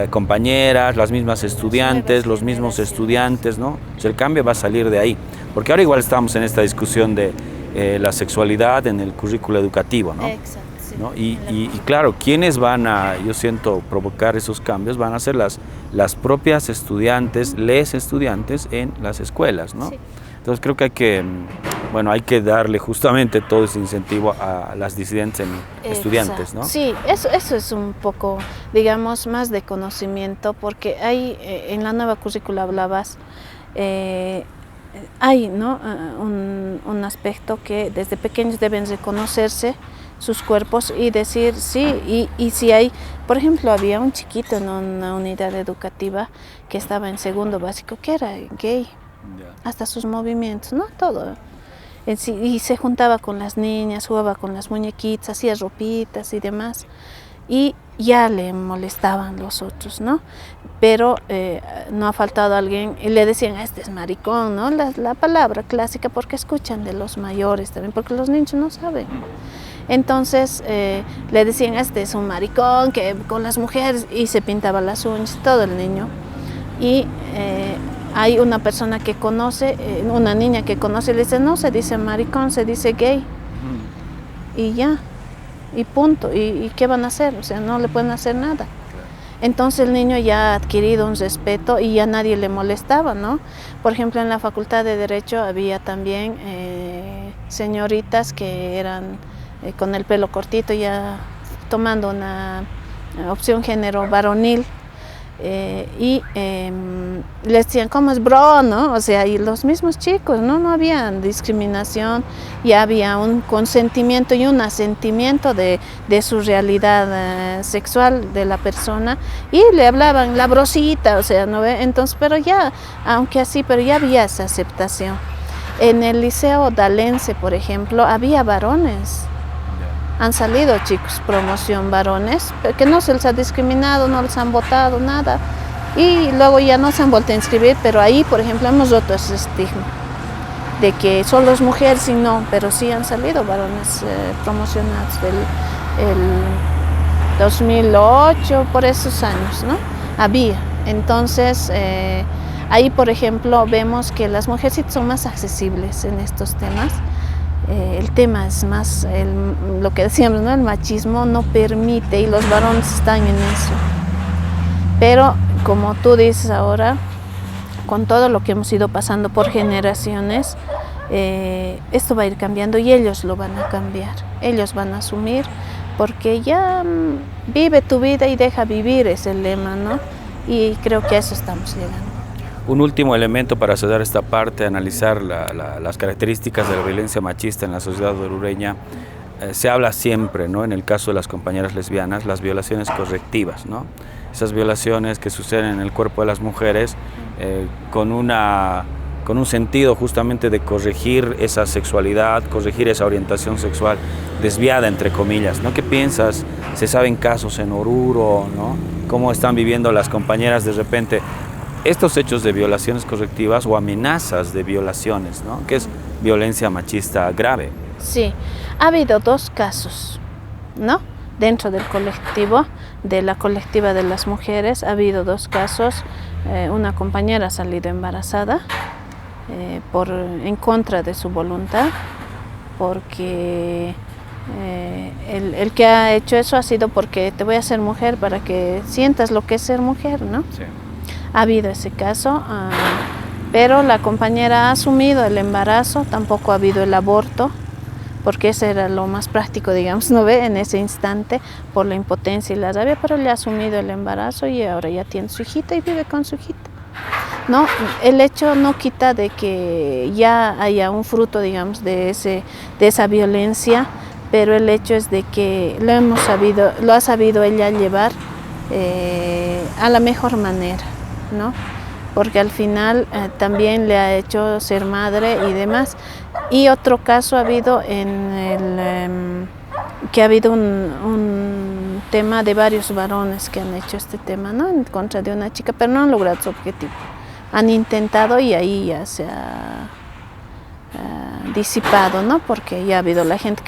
compañeras, las mismas estudiantes, los mismos estudiantes, ¿no? O sea, el cambio va a salir de ahí, porque ahora igual estamos en esta discusión de la sexualidad en el currículo educativo, ¿no? Exacto, sí. ¿No? Y claro, quienes van a, yo siento, provocar esos cambios van a ser las propias estudiantes, les estudiantes en las escuelas, ¿no? Sí. Entonces creo que hay que darle justamente todo ese incentivo a las disidentes estudiantes, ¿no? Sí, eso es un poco, digamos, más de conocimiento, porque hay, en la nueva currícula hablabas, hay, ¿no? un aspecto que desde pequeños deben reconocerse sus cuerpos y decir sí, y si hay, por ejemplo, había un chiquito en una unidad educativa que estaba en segundo básico que era gay, hasta sus movimientos, ¿no? Todo. Y se juntaba con las niñas, jugaba con las muñequitas, hacía ropitas y demás. Y ya le molestaban los otros, ¿no? Pero no ha faltado alguien y le decían, este es maricón, ¿no? La palabra clásica, porque escuchan de los mayores también, porque los niños no saben. Entonces le decían, este es un maricón, que con las mujeres, y se pintaba las uñas, todo el niño. Y hay una persona que conoce, una niña que conoce, le dice, no se dice maricón, se dice gay. Y ya, y punto. ¿Y qué van a hacer? O sea, no le pueden hacer nada. Entonces el niño ya ha adquirido un respeto y ya nadie le molestaba, ¿no? Por ejemplo, en la Facultad de Derecho había también señoritas que eran con el pelo cortito, ya tomando una opción género varonil, y les decían, ¿cómo es bro? ¿No? O sea, y los mismos chicos, no había discriminación, ya había un consentimiento y un asentimiento de su realidad sexual de la persona, y le hablaban la brosita, o sea, ¿no ve? Entonces, pero ya, aunque así, pero ya había esa aceptación. En el Liceo Dalense, por ejemplo, había varones. Han salido chicos, promoción varones, que no se les ha discriminado, no les han votado, nada. Y luego ya no se han vuelto a inscribir, pero ahí, por ejemplo, hemos roto ese estigma de que solo es mujeres y no, pero sí han salido varones promocionados del 2008, por esos años, ¿no? Había. Entonces, ahí, por ejemplo, vemos que las mujeres son más accesibles en estos temas. El tema es más, lo que decíamos, ¿no? El machismo no permite y los varones están en eso. Pero como tú dices ahora, con todo lo que hemos ido pasando por generaciones, esto va a ir cambiando y ellos lo van a cambiar. Ellos van a asumir, porque ya vive tu vida y deja vivir, es el lema, ¿no? Y creo que a eso estamos llegando. Un último elemento para cerrar esta parte, analizar las características de la violencia machista en la sociedad orureña. Se habla siempre, ¿no? En el caso de las compañeras lesbianas, las violaciones correctivas, ¿no? Esas violaciones que suceden en el cuerpo de las mujeres con un sentido justamente de corregir esa sexualidad, corregir esa orientación sexual desviada, entre comillas, ¿no? ¿Qué piensas? ¿Se saben casos en Oruro, ¿no? ¿Cómo están viviendo las compañeras de repente estos hechos de violaciones correctivas o amenazas de violaciones, ¿no? Que es violencia machista grave? Sí, ha habido dos casos, ¿no? Dentro del colectivo, de la colectiva de las mujeres, ha habido dos casos. Una compañera ha salido embarazada en contra de su voluntad, porque el que ha hecho eso ha sido porque te voy a hacer mujer para que sientas lo que es ser mujer, ¿no? Sí. Ha habido ese caso, pero la compañera ha asumido el embarazo, tampoco ha habido el aborto, porque ese era lo más práctico, digamos, ¿no ve? En ese instante, por la impotencia y la rabia, pero le ha asumido el embarazo y ahora ya tiene su hijita y vive con su hijita. No, el hecho no quita de que ya haya un fruto, digamos, de esa violencia, pero el hecho es de que lo ha sabido ella llevar a la mejor manera, ¿no? Porque al final también le ha hecho ser madre y demás. Y otro caso ha habido que ha habido un tema de varios varones que han hecho este tema, ¿no? En contra de una chica, pero no han logrado su objetivo. Han intentado y ahí ya se ha disipado, ¿no? Porque ya ha habido la gente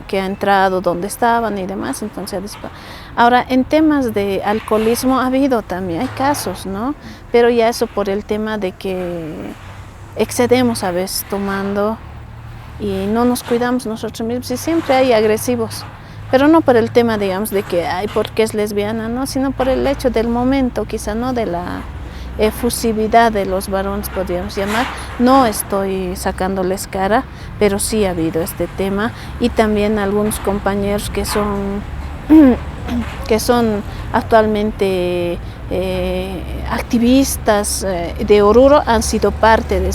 que ha entrado donde estaban y demás, entonces se ha disipado. Ahora, en temas de alcoholismo ha habido también, hay casos, ¿no? Pero ya eso por el tema de que excedemos a veces tomando y no nos cuidamos nosotros mismos, y siempre hay agresivos, pero no por el tema, digamos, de que, ay, porque es lesbiana, no, sino por el hecho del momento, quizá no de la efusividad de los varones, podríamos llamar. No estoy sacándoles cara, pero sí ha habido este tema, y también algunos compañeros que son actualmente activistas de Oruro han sido parte de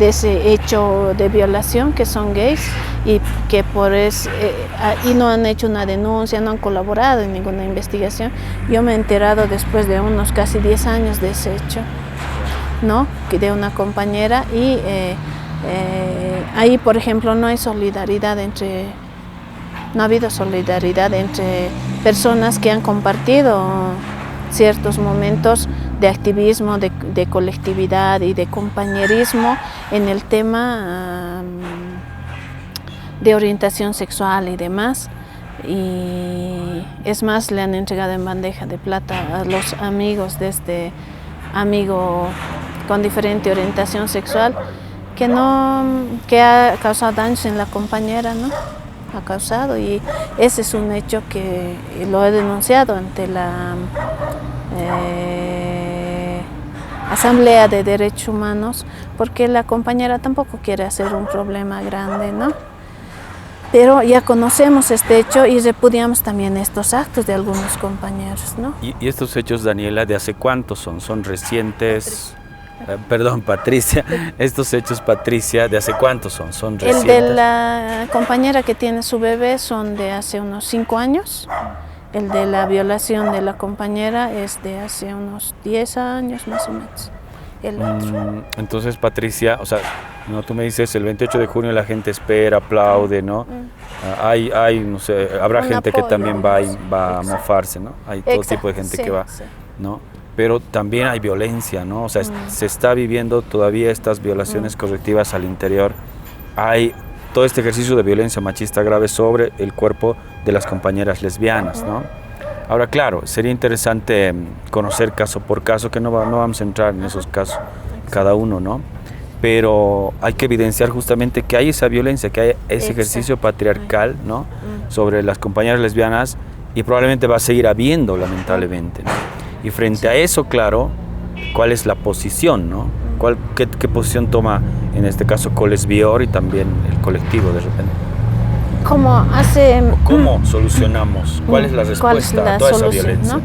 ese hecho de violación, que son gays y que y no han hecho una denuncia, no han colaborado en ninguna investigación. Yo me he enterado después de unos casi 10 años de ese hecho, ¿no? De una compañera, y ahí, por ejemplo, no ha habido solidaridad entre personas que han compartido ciertos momentos de activismo, de colectividad y de compañerismo en el tema de orientación sexual y demás. Y es más, le han entregado en bandeja de plata a los amigos de este amigo con diferente orientación sexual que ha causado daños en la compañera, ¿no? Ha causado, y ese es un hecho que lo he denunciado ante la Asamblea de Derechos Humanos, porque la compañera tampoco quiere hacer un problema grande, ¿no? Pero ya conocemos este hecho y repudiamos también estos actos de algunos compañeros, ¿no? ¿Y estos hechos, Daniela, de hace cuántos son? ¿Son recientes? Perdón, Patricia. Estos hechos, Patricia, ¿de hace cuántos son? ¿Son recientes? El de la compañera que tiene su bebé son de hace unos 5 años. El de la violación de la compañera es de hace unos 10 años más o menos. El otro. Entonces, Patricia, o sea, no, tú me dices el 28 de junio la gente espera, aplaude, ¿no? No sé, habrá gente que también va a mofarse, ¿no? Hay todo tipo de gente que va, ¿no? Pero también hay violencia, ¿no? O sea, se está viviendo todavía estas violaciones correctivas al interior. Hay todo este ejercicio de violencia machista grave sobre el cuerpo de las compañeras lesbianas, ¿no? Ahora, claro, sería interesante conocer caso por caso, que no vamos a entrar en esos casos cada uno, ¿no? Pero hay que evidenciar justamente que hay esa violencia, que hay ese ejercicio patriarcal, ¿no? Sobre las compañeras lesbianas, y probablemente va a seguir habiendo, lamentablemente, ¿no? Y frente a eso, claro, ¿cuál es la posición, no? ¿Qué posición toma, en este caso, Colesbior y también el colectivo de repente? ¿Cómo solucionamos? ¿Cuál es la respuesta a toda esa violencia? ¿No?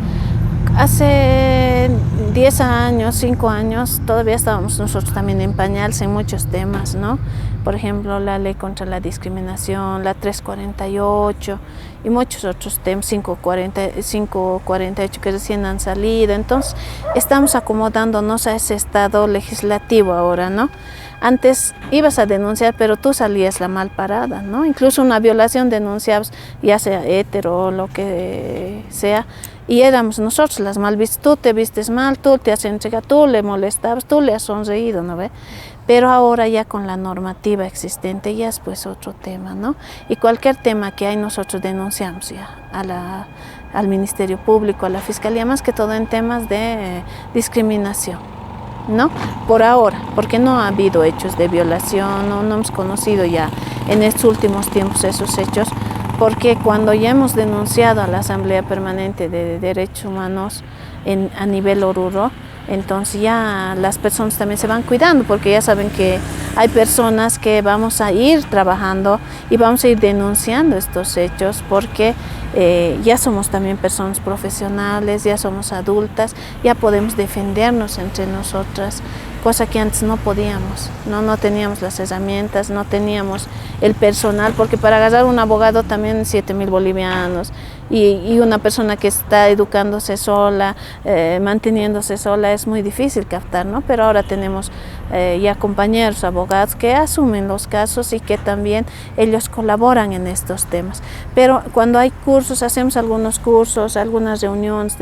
Hace 10 años, 5 años, todavía estábamos nosotros también en pañales en muchos temas, ¿no? Por ejemplo, la ley contra la discriminación, la 348 y muchos otros temas, 548 que recién han salido. Entonces, estamos acomodándonos a ese estado legislativo ahora, ¿no? Antes ibas a denunciar, pero tú salías la mal parada, ¿no? Incluso una violación denunciabas, ya sea hetero o lo que sea, y éramos nosotros las mal vistas. Tú te vistes mal, tú te has entregado, tú le molestabas, tú le has sonreído, ¿no ve? Pero ahora ya con la normativa existente ya es pues otro tema, ¿no? Y cualquier tema que hay nosotros denunciamos ya al Ministerio Público, a la Fiscalía, más que todo en temas de discriminación, ¿no? Por ahora, porque no ha habido hechos de violación, no hemos conocido ya en estos últimos tiempos esos hechos, porque cuando ya hemos denunciado a la Asamblea Permanente de Derechos Humanos a nivel Oruro, entonces ya las personas también se van cuidando, porque ya saben que hay personas que vamos a ir trabajando y vamos a ir denunciando estos hechos, porque ya somos también personas profesionales, ya somos adultas, ya podemos defendernos entre nosotras, cosa que antes no podíamos, no teníamos las herramientas, no teníamos el personal, porque para agarrar un abogado también 7.000 bolivianos, y una persona que está educándose sola, manteniéndose sola, es muy difícil captar, ¿no? Pero ahora tenemos ya compañeros abogados que asumen los casos y que también ellos colaboran en estos temas. Pero cuando hay cursos, hacemos algunos cursos, algunas reuniones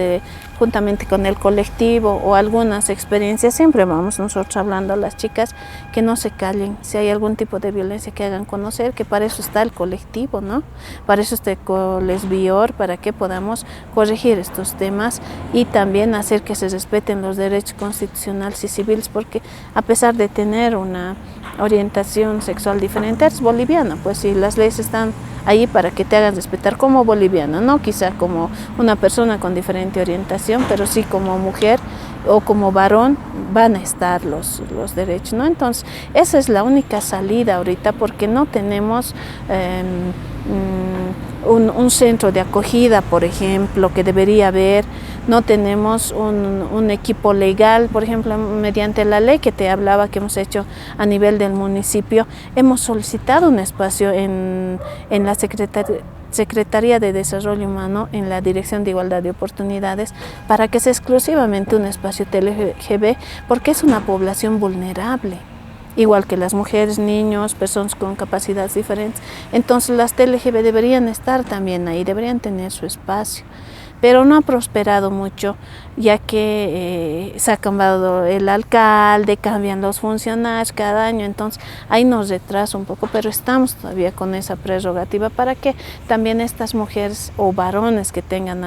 juntamente con el colectivo o algunas experiencias, siempre vamos nosotros hablando a las chicas que no se callen, si hay algún tipo de violencia que hagan conocer, que para eso está el colectivo, ¿no? Para eso está Colesbior, para que podamos corregir estos temas y también hacer que se respeten los derechos constitucionales y civiles, porque a pesar de tener una orientación sexual diferente, eres boliviana, pues si las leyes están ahí para que te hagan respetar como boliviana, no quizá como una persona con diferente orientación, pero sí como mujer o como varón van a estar los derechos, ¿no? Entonces, esa es la única salida ahorita, porque no tenemos un centro de acogida, por ejemplo, que debería haber, no tenemos un equipo legal, por ejemplo, mediante la ley que te hablaba que hemos hecho a nivel del municipio, hemos solicitado un espacio en la Secretaría de Desarrollo Humano, en la Dirección de Igualdad de Oportunidades, para que sea exclusivamente un espacio TLGB, porque es una población vulnerable. igual que las mujeres, niños, personas con capacidades diferentes. Entonces las TLGB deberían estar también ahí, deberían tener su espacio. Pero no ha prosperado mucho, ya que se ha cambiado el alcalde, cambian los funcionarios cada año, entonces ahí nos retrasa un poco, pero estamos todavía con esa prerrogativa para que también estas mujeres o varones que tengan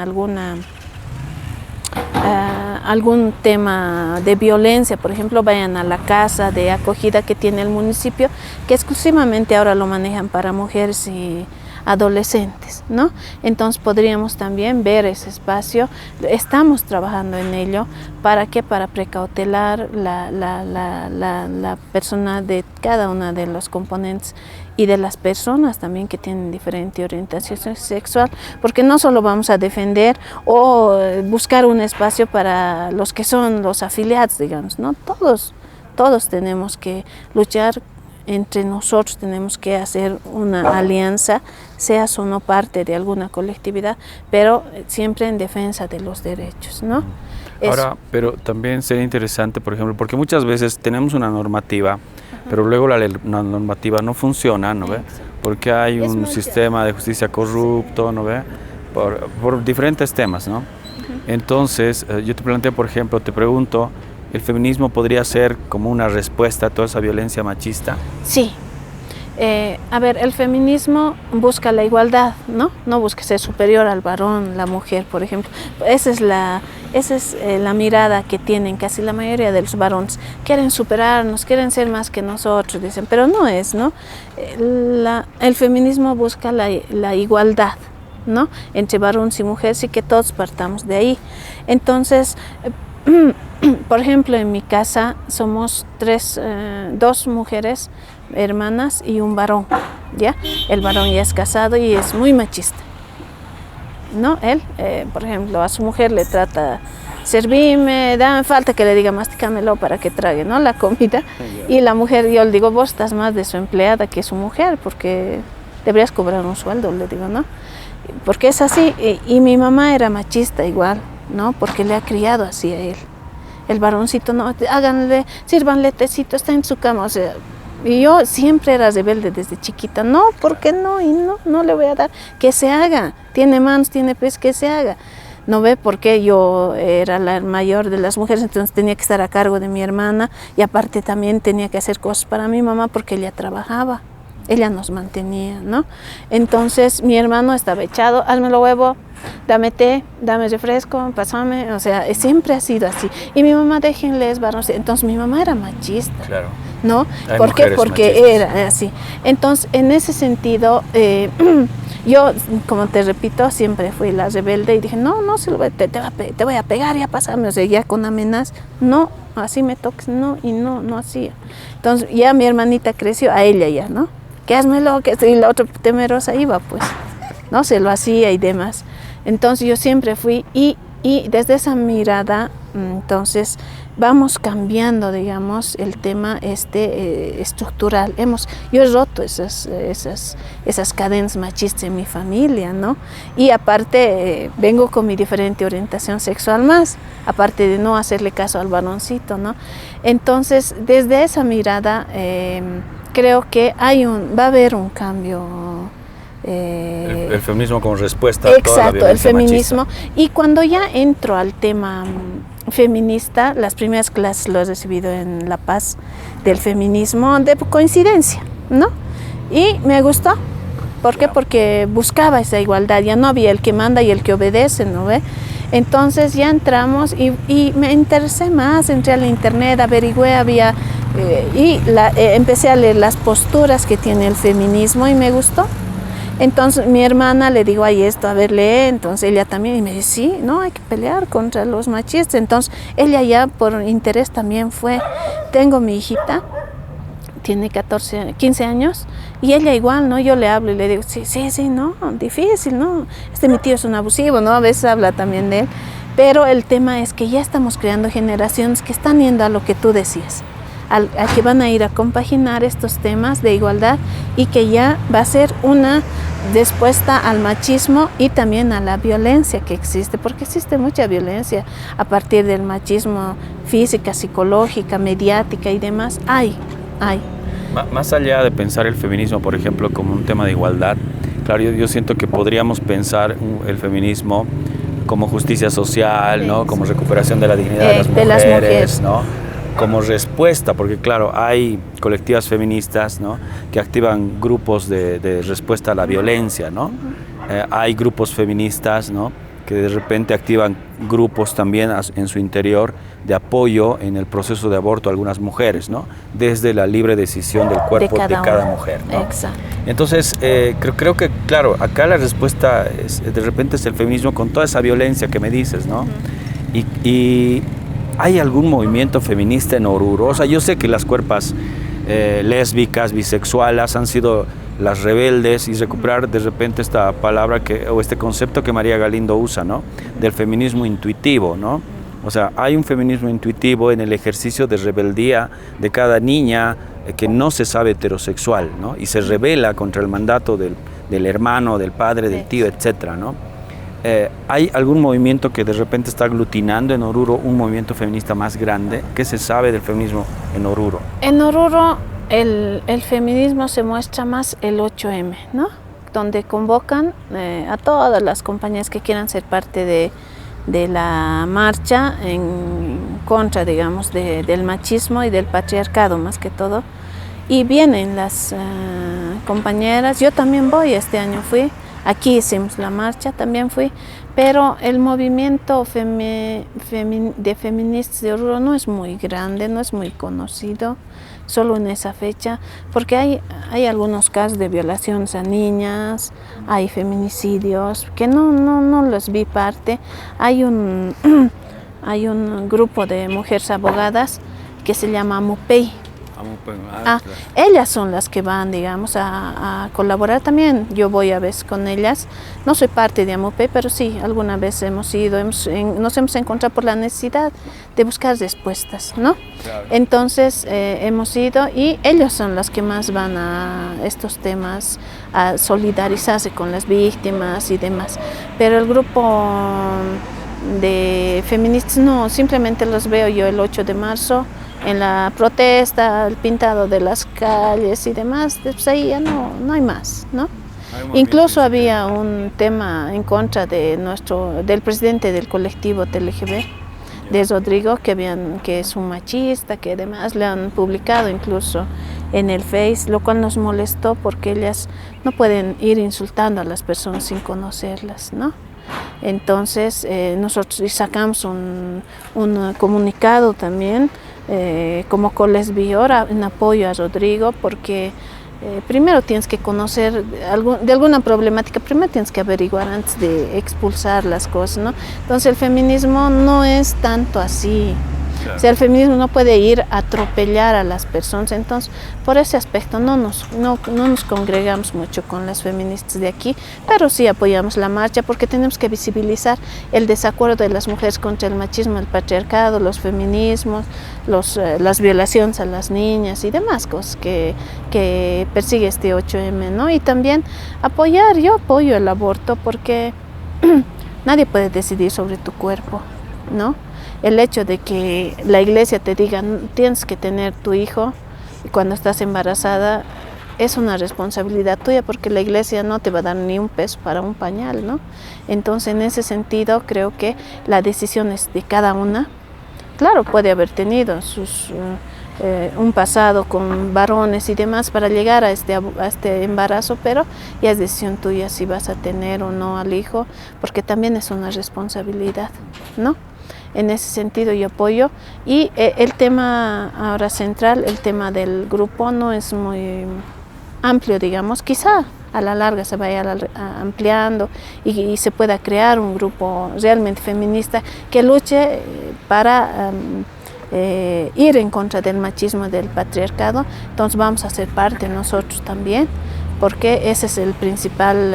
algún tema de violencia, por ejemplo, vayan a la casa de acogida que tiene el municipio, que exclusivamente ahora lo manejan para mujeres y adolescentes, ¿no? Entonces podríamos también ver ese espacio, estamos trabajando en ello, ¿para qué? Para precautelar la persona de cada una de los componentes y de las personas también que tienen diferente orientación sexual, porque no solo vamos a defender o buscar un espacio para los que son los afiliados, digamos, ¿no? Todos tenemos que luchar entre nosotros, tenemos que hacer una alianza, seas o no parte de alguna colectividad, pero siempre en defensa de los derechos, ¿no? Ahora, pero también sería interesante, por ejemplo, porque muchas veces tenemos una normativa, pero luego la normativa no funciona, ¿no ve? Porque hay un sistema de justicia corrupto, ¿no ve? Por diferentes temas, ¿no? Entonces, yo te planteo, por ejemplo, te pregunto, ¿el feminismo podría ser como una respuesta a toda esa violencia machista? Sí. A ver, el feminismo busca la igualdad, ¿no? No busca ser superior al varón, la mujer, por ejemplo. Esa es la mirada que tienen casi la mayoría de los varones. Quieren superarnos, quieren ser más que nosotros, dicen, pero no es, ¿no? El feminismo busca la igualdad, ¿no? Entre varones y mujeres y que todos partamos de ahí. Entonces, por ejemplo, en mi casa somos dos mujeres, hermanas y un varón, ¿ya? El varón ya es casado y es muy machista, ¿no? Él, por ejemplo, a su mujer le trata, servime, dame, falta que le diga, mastícamelo para que trague, ¿no? La comida. Y la mujer, yo le digo, vos estás más de su empleada que su mujer, porque deberías cobrar un sueldo, le digo, ¿no? Porque es así, y mi mamá era machista igual, ¿no? Porque le ha criado así a él. El varoncito, no, háganle, sírvanle tecito, está en su cama, o sea, y yo siempre era rebelde desde chiquita, no, ¿por qué no? Y no le voy a dar, que se haga, tiene manos, tiene pies, que se haga. No ve por qué yo era la mayor de las mujeres, entonces tenía que estar a cargo de mi hermana y aparte también tenía que hacer cosas para mi mamá porque ella trabajaba, ella nos mantenía, ¿no? Entonces mi hermano estaba echado, hazme lo huevo, dame té, dame refresco, pásame, o sea, siempre ha sido así. Y mi mamá, déjenles varones, entonces mi mamá era machista. Claro. ¿No? ¿Por qué? Porque machistas. Era así. Entonces, en ese sentido, yo, como te repito, siempre fui la rebelde y dije, no, te voy a pegar, ya pásame, o sea, ya con amenazas, no, así me toques, no, y no hacía. Entonces, ya mi hermanita creció, a ella ya, ¿no? Que házmelo, y la otra temerosa iba, pues, ¿no? Se lo hacía y demás. Entonces, yo siempre fui, y desde esa mirada, entonces, vamos cambiando, digamos, el tema estructural. Yo he roto esas cadenas machistas en mi familia, ¿no? Y aparte, vengo con mi diferente orientación sexual más, aparte de no hacerle caso al varoncito, ¿no? Entonces, desde esa mirada, creo que va a haber un cambio. El feminismo como respuesta a toda la violencia machista. Exacto, el feminismo. Machista. Y cuando ya entro al tema feminista, las primeras clases lo he recibido en La Paz del feminismo de coincidencia, ¿no? Y me gustó. ¿Por qué? Porque buscaba esa igualdad, ya no había el que manda y el que obedece, ¿no ve? Entonces ya entramos y me interesé más, entré a la internet, averigüé, empecé a leer las posturas que tiene el feminismo y me gustó. Entonces mi hermana le digo, ay, esto, a ver, lee. Entonces ella también, y me dice, sí, no, hay que pelear contra los machistas. Entonces ella ya por interés también fue. Tengo mi hijita, tiene 15 años, y ella igual, ¿no? Yo le hablo y le digo, sí, no, difícil, ¿no? Mi tío es un abusivo, ¿no? A veces habla también de él. Pero el tema es que ya estamos creando generaciones que están yendo a lo que tú decías. A que van a ir a compaginar estos temas de igualdad y que ya va a ser una respuesta al machismo y también a la violencia que existe, porque existe mucha violencia a partir del machismo física, psicológica, mediática y demás. hay. Más allá de pensar el feminismo, por ejemplo, como un tema de igualdad, claro, yo siento que podríamos pensar el feminismo como justicia social, ¿no? Como recuperación de la dignidad de las mujeres, ¿no? Como respuesta, porque claro, hay colectivas feministas, ¿no? Que activan grupos de respuesta a la violencia, ¿no? Hay grupos feministas, ¿no? Que de repente activan grupos también en su interior de apoyo en el proceso de aborto a algunas mujeres, ¿no? Desde la libre decisión del cuerpo de cada mujer, ¿no? Exacto. Entonces, creo que, claro, acá la respuesta de repente es el feminismo con toda esa violencia que me dices, ¿no? Y ¿hay algún movimiento feminista en Oruro? O sea, yo sé que las cuerpas lésbicas, bisexuales han sido las rebeldes, y recuperar de repente esta palabra o este concepto que María Galindo usa, ¿no? Del feminismo intuitivo, ¿no? O sea, hay un feminismo intuitivo en el ejercicio de rebeldía de cada niña que no se sabe heterosexual, ¿no? Y se rebela contra el mandato del hermano, del padre, del tío, etcétera, ¿no? ¿Hay algún movimiento que de repente está aglutinando en Oruro un movimiento feminista más grande? ¿Qué se sabe del feminismo en Oruro? En Oruro el feminismo se muestra más el 8M, ¿no? Donde convocan a todas las compañías que quieran ser parte de la marcha en contra, digamos, del machismo y del patriarcado más que todo. Y vienen las compañeras, yo también voy, este año fui. Aquí hicimos la marcha, también fui, pero el movimiento de feministas de Oruro no es muy grande, no es muy conocido, solo en esa fecha, porque hay algunos casos de violaciones a niñas, hay feminicidios, que no los vi parte. Hay un grupo de mujeres abogadas que se llama MUPEI. Ellas son las que van, digamos, a colaborar también. Yo voy a veces con ellas. No soy parte de AMUPE, pero sí, alguna vez hemos ido, nos hemos encontrado por la necesidad de buscar respuestas, ¿no? Claro. Entonces hemos ido y ellos son los que más van a estos temas, a solidarizarse con las víctimas y demás. Pero el grupo de feministas no, simplemente los veo yo el 8 de marzo. En la protesta, el pintado de las calles y demás, pues ahí ya no hay más, ¿no? Incluso había un tema en contra del presidente del colectivo TLGB, de Rodrigo, que es un machista, que además le han publicado incluso en el Face, lo cual nos molestó porque ellas no pueden ir insultando a las personas sin conocerlas, ¿no? Entonces nosotros sacamos un comunicado también como Colesbiora en apoyo a Rodrigo, porque primero tienes que conocer de alguna problemática, primero tienes que averiguar antes de expulsar las cosas, ¿no? Entonces el feminismo no es tanto así. O sea, el feminismo no puede ir a atropellar a las personas, entonces por ese aspecto no nos congregamos mucho con las feministas de aquí, pero sí apoyamos la marcha porque tenemos que visibilizar el desacuerdo de las mujeres contra el machismo, el patriarcado, los feminismos, las violaciones a las niñas y demás cosas que persigue este 8M, ¿no? Y también yo apoyo el aborto porque nadie puede decidir sobre tu cuerpo, ¿no? El hecho de que la iglesia te diga tienes que tener tu hijo cuando estás embarazada es una responsabilidad tuya porque la iglesia no te va a dar ni un peso para un pañal, ¿no? Entonces en ese sentido creo que la decisión es de cada una. Claro, puede haber tenido un pasado con varones y demás para llegar a este embarazo, pero ya es decisión tuya si vas a tener o no al hijo, porque también es una responsabilidad, ¿no? En ese sentido yo apoyo. Y el tema ahora central, el tema del grupo no es muy amplio, digamos, quizá a la larga se vaya ampliando y se pueda crear un grupo realmente feminista que luche para ir en contra del machismo y del patriarcado. Entonces vamos a ser parte nosotros también, porque ese es el principal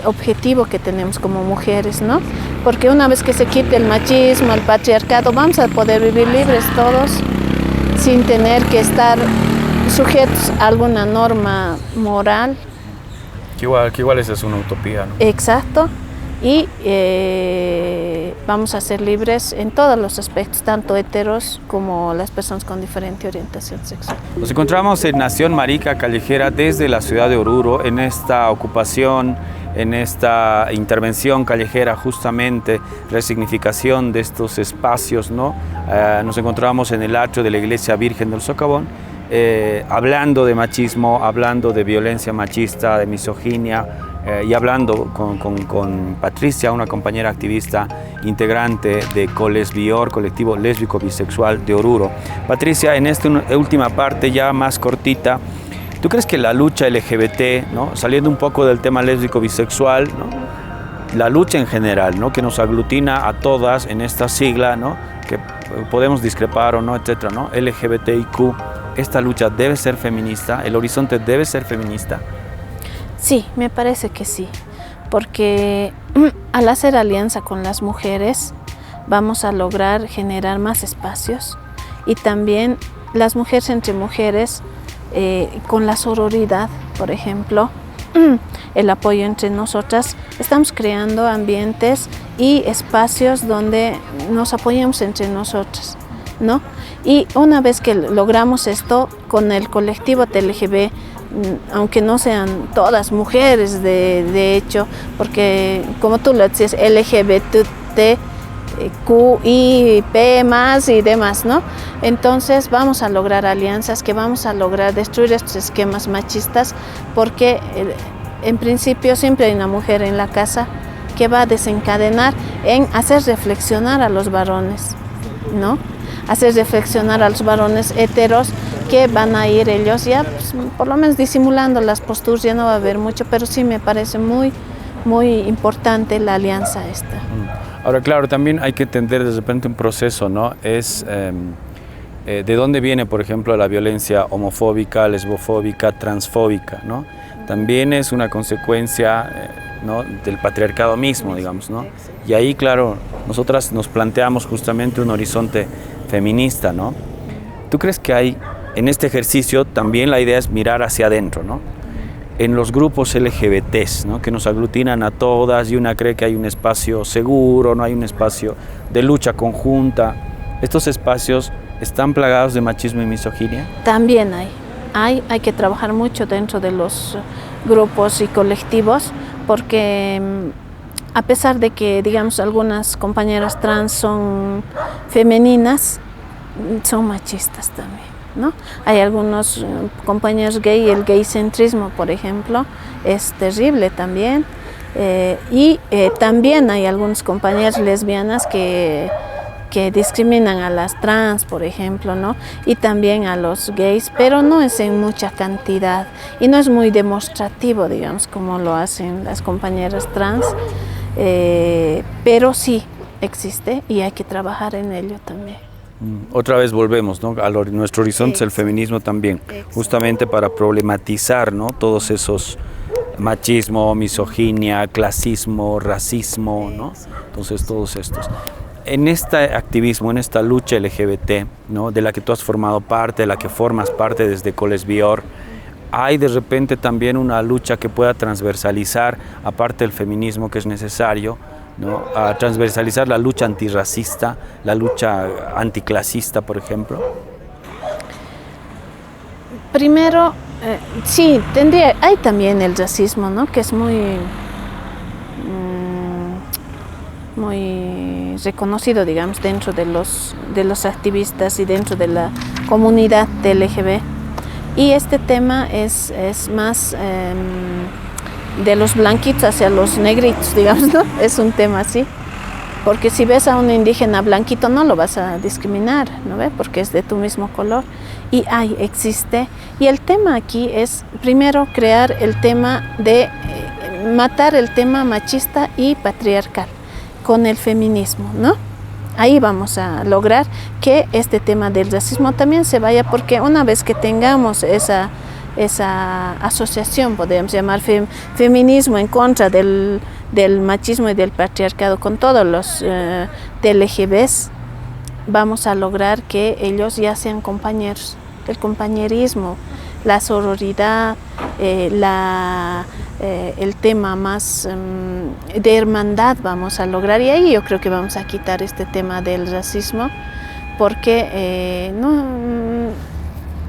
objetivo que tenemos como mujeres, ¿no? Porque una vez que se quite el machismo, el patriarcado, vamos a poder vivir libres todos sin tener que estar sujetos a alguna norma moral. Que igual esa es una utopía, ¿no? Exacto. y vamos a ser libres en todos los aspectos, tanto heteros como las personas con diferente orientación sexual. Nos encontramos en Nación Marica Callejera desde la ciudad de Oruro, en esta ocupación, en esta intervención callejera, justamente resignificación de estos espacios, ¿no? Nos encontramos en el atrio de la Iglesia Virgen del Socavón, hablando de machismo, hablando de violencia machista, de misoginia, y hablando con Patricia, una compañera activista integrante de Colesbior, colectivo lésbico bisexual de Oruro. Patricia, en esta última parte ya más cortita, ¿tú crees que la lucha LGBT, ¿no? Saliendo un poco del tema lésbico bisexual, ¿no? La lucha en general, ¿no? Que nos aglutina a todas en esta sigla, ¿no? Que podemos discrepar o no, etcétera, ¿no? LGBTIQ, esta lucha debe ser feminista, el horizonte debe ser feminista. Sí, me parece que sí, porque al hacer alianza con las mujeres vamos a lograr generar más espacios y también las mujeres entre mujeres, con la sororidad, por ejemplo, el apoyo entre nosotras, estamos creando ambientes y espacios donde nos apoyamos entre nosotras, ¿no? Y una vez que logramos esto con el colectivo TLGB, aunque no sean todas mujeres de hecho, porque como tú lo decías, LGBTQIP más y demás, ¿no? Entonces vamos a lograr alianzas, que vamos a lograr destruir estos esquemas machistas, porque en principio siempre hay una mujer en la casa que va a desencadenar en hacer reflexionar a los varones, ¿no? Hacer reflexionar a los varones heteros, que van a ir ellos ya, pues, por lo menos disimulando las posturas, ya no va a haber mucho, pero sí me parece muy importante la alianza esta. Ahora, claro, también hay que entender de repente un proceso, ¿no? Es de dónde viene, por ejemplo, la violencia homofóbica, lesbofóbica, transfóbica, ¿no? También es una consecuencia, ¿no? Del patriarcado mismo, digamos, ¿no? Y ahí, claro, nosotras nos planteamos justamente un horizonte feminista, ¿no? ¿Tú crees que hay, en este ejercicio, también la idea es mirar hacia adentro, ¿no? En los grupos LGBTs, ¿no? Que nos aglutinan a todas y una cree que hay un espacio seguro, no hay un espacio de lucha conjunta. ¿Estos espacios están plagados de machismo y misoginia? También hay que trabajar mucho dentro de los grupos y colectivos, porque a pesar de que, digamos, algunas compañeras trans son femeninas, son machistas también, ¿no? Hay algunos compañeros gay, el gaycentrismo, por ejemplo, es terrible también, y también hay algunas compañeras lesbianas que discriminan a las trans, por ejemplo, ¿no? Y también a los gays, pero no es en mucha cantidad y no es muy demostrativo, digamos, como lo hacen las compañeras trans, pero sí existe y hay que trabajar en ello también. Otra vez volvemos, ¿no? Nuestro horizonte es el feminismo también, justamente para problematizar, ¿no? Todos esos machismo, misoginia, clasismo, racismo, ¿no? Entonces todos estos. En este activismo, en esta lucha LGBT, ¿no? De la que tú has formado parte, de la que formas parte desde Colesbior, ¿hay de repente también una lucha que pueda transversalizar, aparte del feminismo que es necesario, ¿no? A transversalizar la lucha antirracista, la lucha anticlasista, por ejemplo? Primero, sí, hay también el racismo, ¿no? Que es muy reconocido, digamos, dentro de los activistas y dentro de la comunidad de LGB. Y este tema es más de los blanquitos hacia los negritos, digamos, ¿no? Es un tema así. Porque si ves a un indígena blanquito no lo vas a discriminar, ¿no ves? Porque es de tu mismo color. Y existe. Y el tema aquí es, primero, crear el tema de matar el tema machista y patriarcal con el feminismo, ¿no? Ahí vamos a lograr que este tema del racismo también se vaya, porque una vez que tengamos esa asociación, podemos llamar feminismo en contra del machismo y del patriarcado con todos los TLGBs, vamos a lograr que ellos ya sean compañeros. El compañerismo la sororidad, el tema más de hermandad vamos a lograr, y ahí yo creo que vamos a quitar este tema del racismo, porque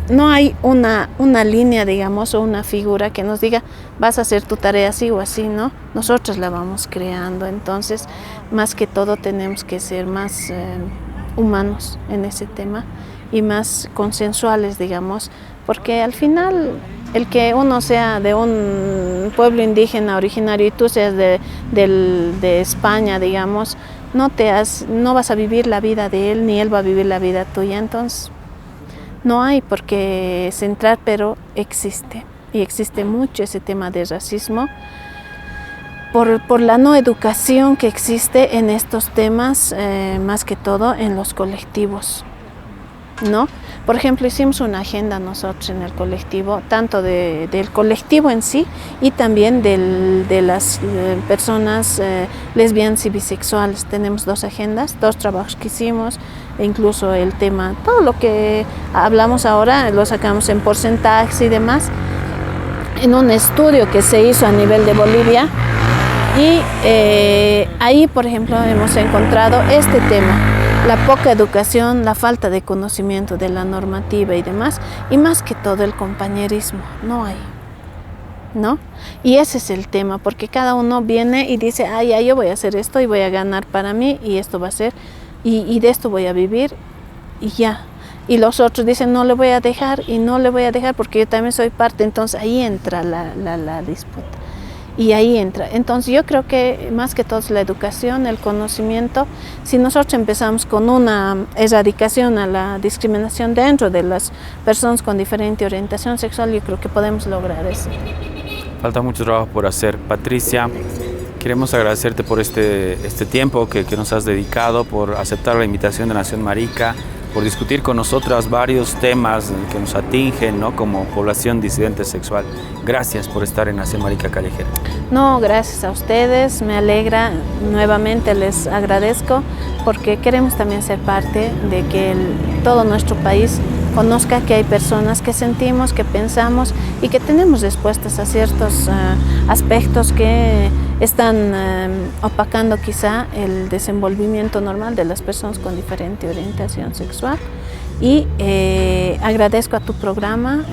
no hay una línea, digamos, o una figura que nos diga vas a hacer tu tarea así o así, ¿no? Nosotros la vamos creando. Entonces, más que todo tenemos que ser más humanos en ese tema y más consensuales, digamos, porque al final el que uno sea de un pueblo indígena originario y tú seas de España, digamos, no vas a vivir la vida de él, ni él va a vivir la vida tuya. Entonces no hay por qué centrar, pero existe, y existe mucho ese tema de racismo por la no educación que existe en estos temas, más que todo en los colectivos, ¿no? Por ejemplo, hicimos una agenda nosotros en el colectivo, tanto del colectivo en sí y también de las personas lesbianas y bisexuales. Tenemos 2 agendas, 2 trabajos que hicimos, e incluso el tema, todo lo que hablamos ahora lo sacamos en porcentajes y demás, en un estudio que se hizo a nivel de Bolivia, y ahí, por ejemplo, hemos encontrado este tema: la poca educación, la falta de conocimiento de la normativa y demás, y más que todo el compañerismo, no hay, ¿no? Y ese es el tema, porque cada uno viene y dice, ya yo voy a hacer esto y voy a ganar para mí, y esto va a ser, y de esto voy a vivir, y ya. Y los otros dicen, no le voy a dejar, y no le voy a dejar porque yo también soy parte. Entonces ahí entra la disputa. Y ahí entra. Entonces yo creo que más que todo es la educación, el conocimiento. Si nosotros empezamos con una erradicación a la discriminación dentro de las personas con diferente orientación sexual, yo creo que podemos lograr eso. Falta mucho trabajo por hacer. Patricia, queremos agradecerte por este tiempo que nos has dedicado, por aceptar la invitación de Nación Marica, por discutir con nosotras varios temas que nos atingen, ¿no?, como población disidente sexual. Gracias por estar en Nación Marica Callejera. No, gracias a ustedes, me alegra, nuevamente les agradezco, porque queremos también ser parte de que todo nuestro país conozca que hay personas que sentimos, que pensamos y que tenemos respuestas a ciertos aspectos que están opacando quizá el desenvolvimiento normal de las personas con diferente orientación sexual. Y agradezco a tu programa,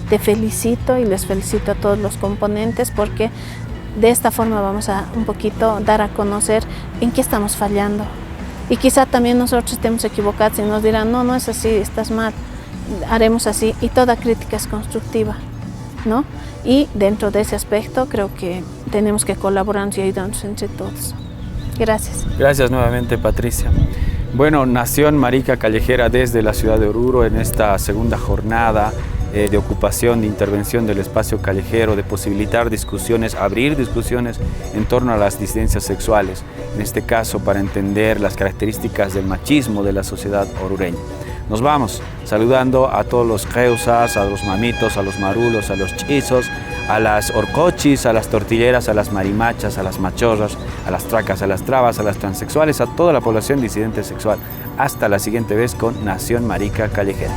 te felicito y les felicito a todos los componentes, porque de esta forma vamos a un poquito dar a conocer en qué estamos fallando. Y quizá también nosotros estemos equivocados y nos dirán, no es así, estás mal, haremos así, y toda crítica es constructiva, ¿no? Y dentro de ese aspecto creo que tenemos que colaborar y ayudarnos entre todos. Gracias. Gracias nuevamente, Patricia. Bueno, Nación Marica Callejera desde la ciudad de Oruro en esta segunda jornada de ocupación, de intervención del espacio callejero, de posibilitar discusiones, abrir discusiones en torno a las disidencias sexuales, en este caso para entender las características del machismo de la sociedad orureña. Nos vamos saludando a todos los creusas, a los mamitos, a los marulos, a los chizos, a las orcochis, a las tortilleras, a las marimachas, a las machorras, a las tracas, a las trabas, a las transexuales, a toda la población disidente sexual. Hasta la siguiente vez con Nación Marica Callejera.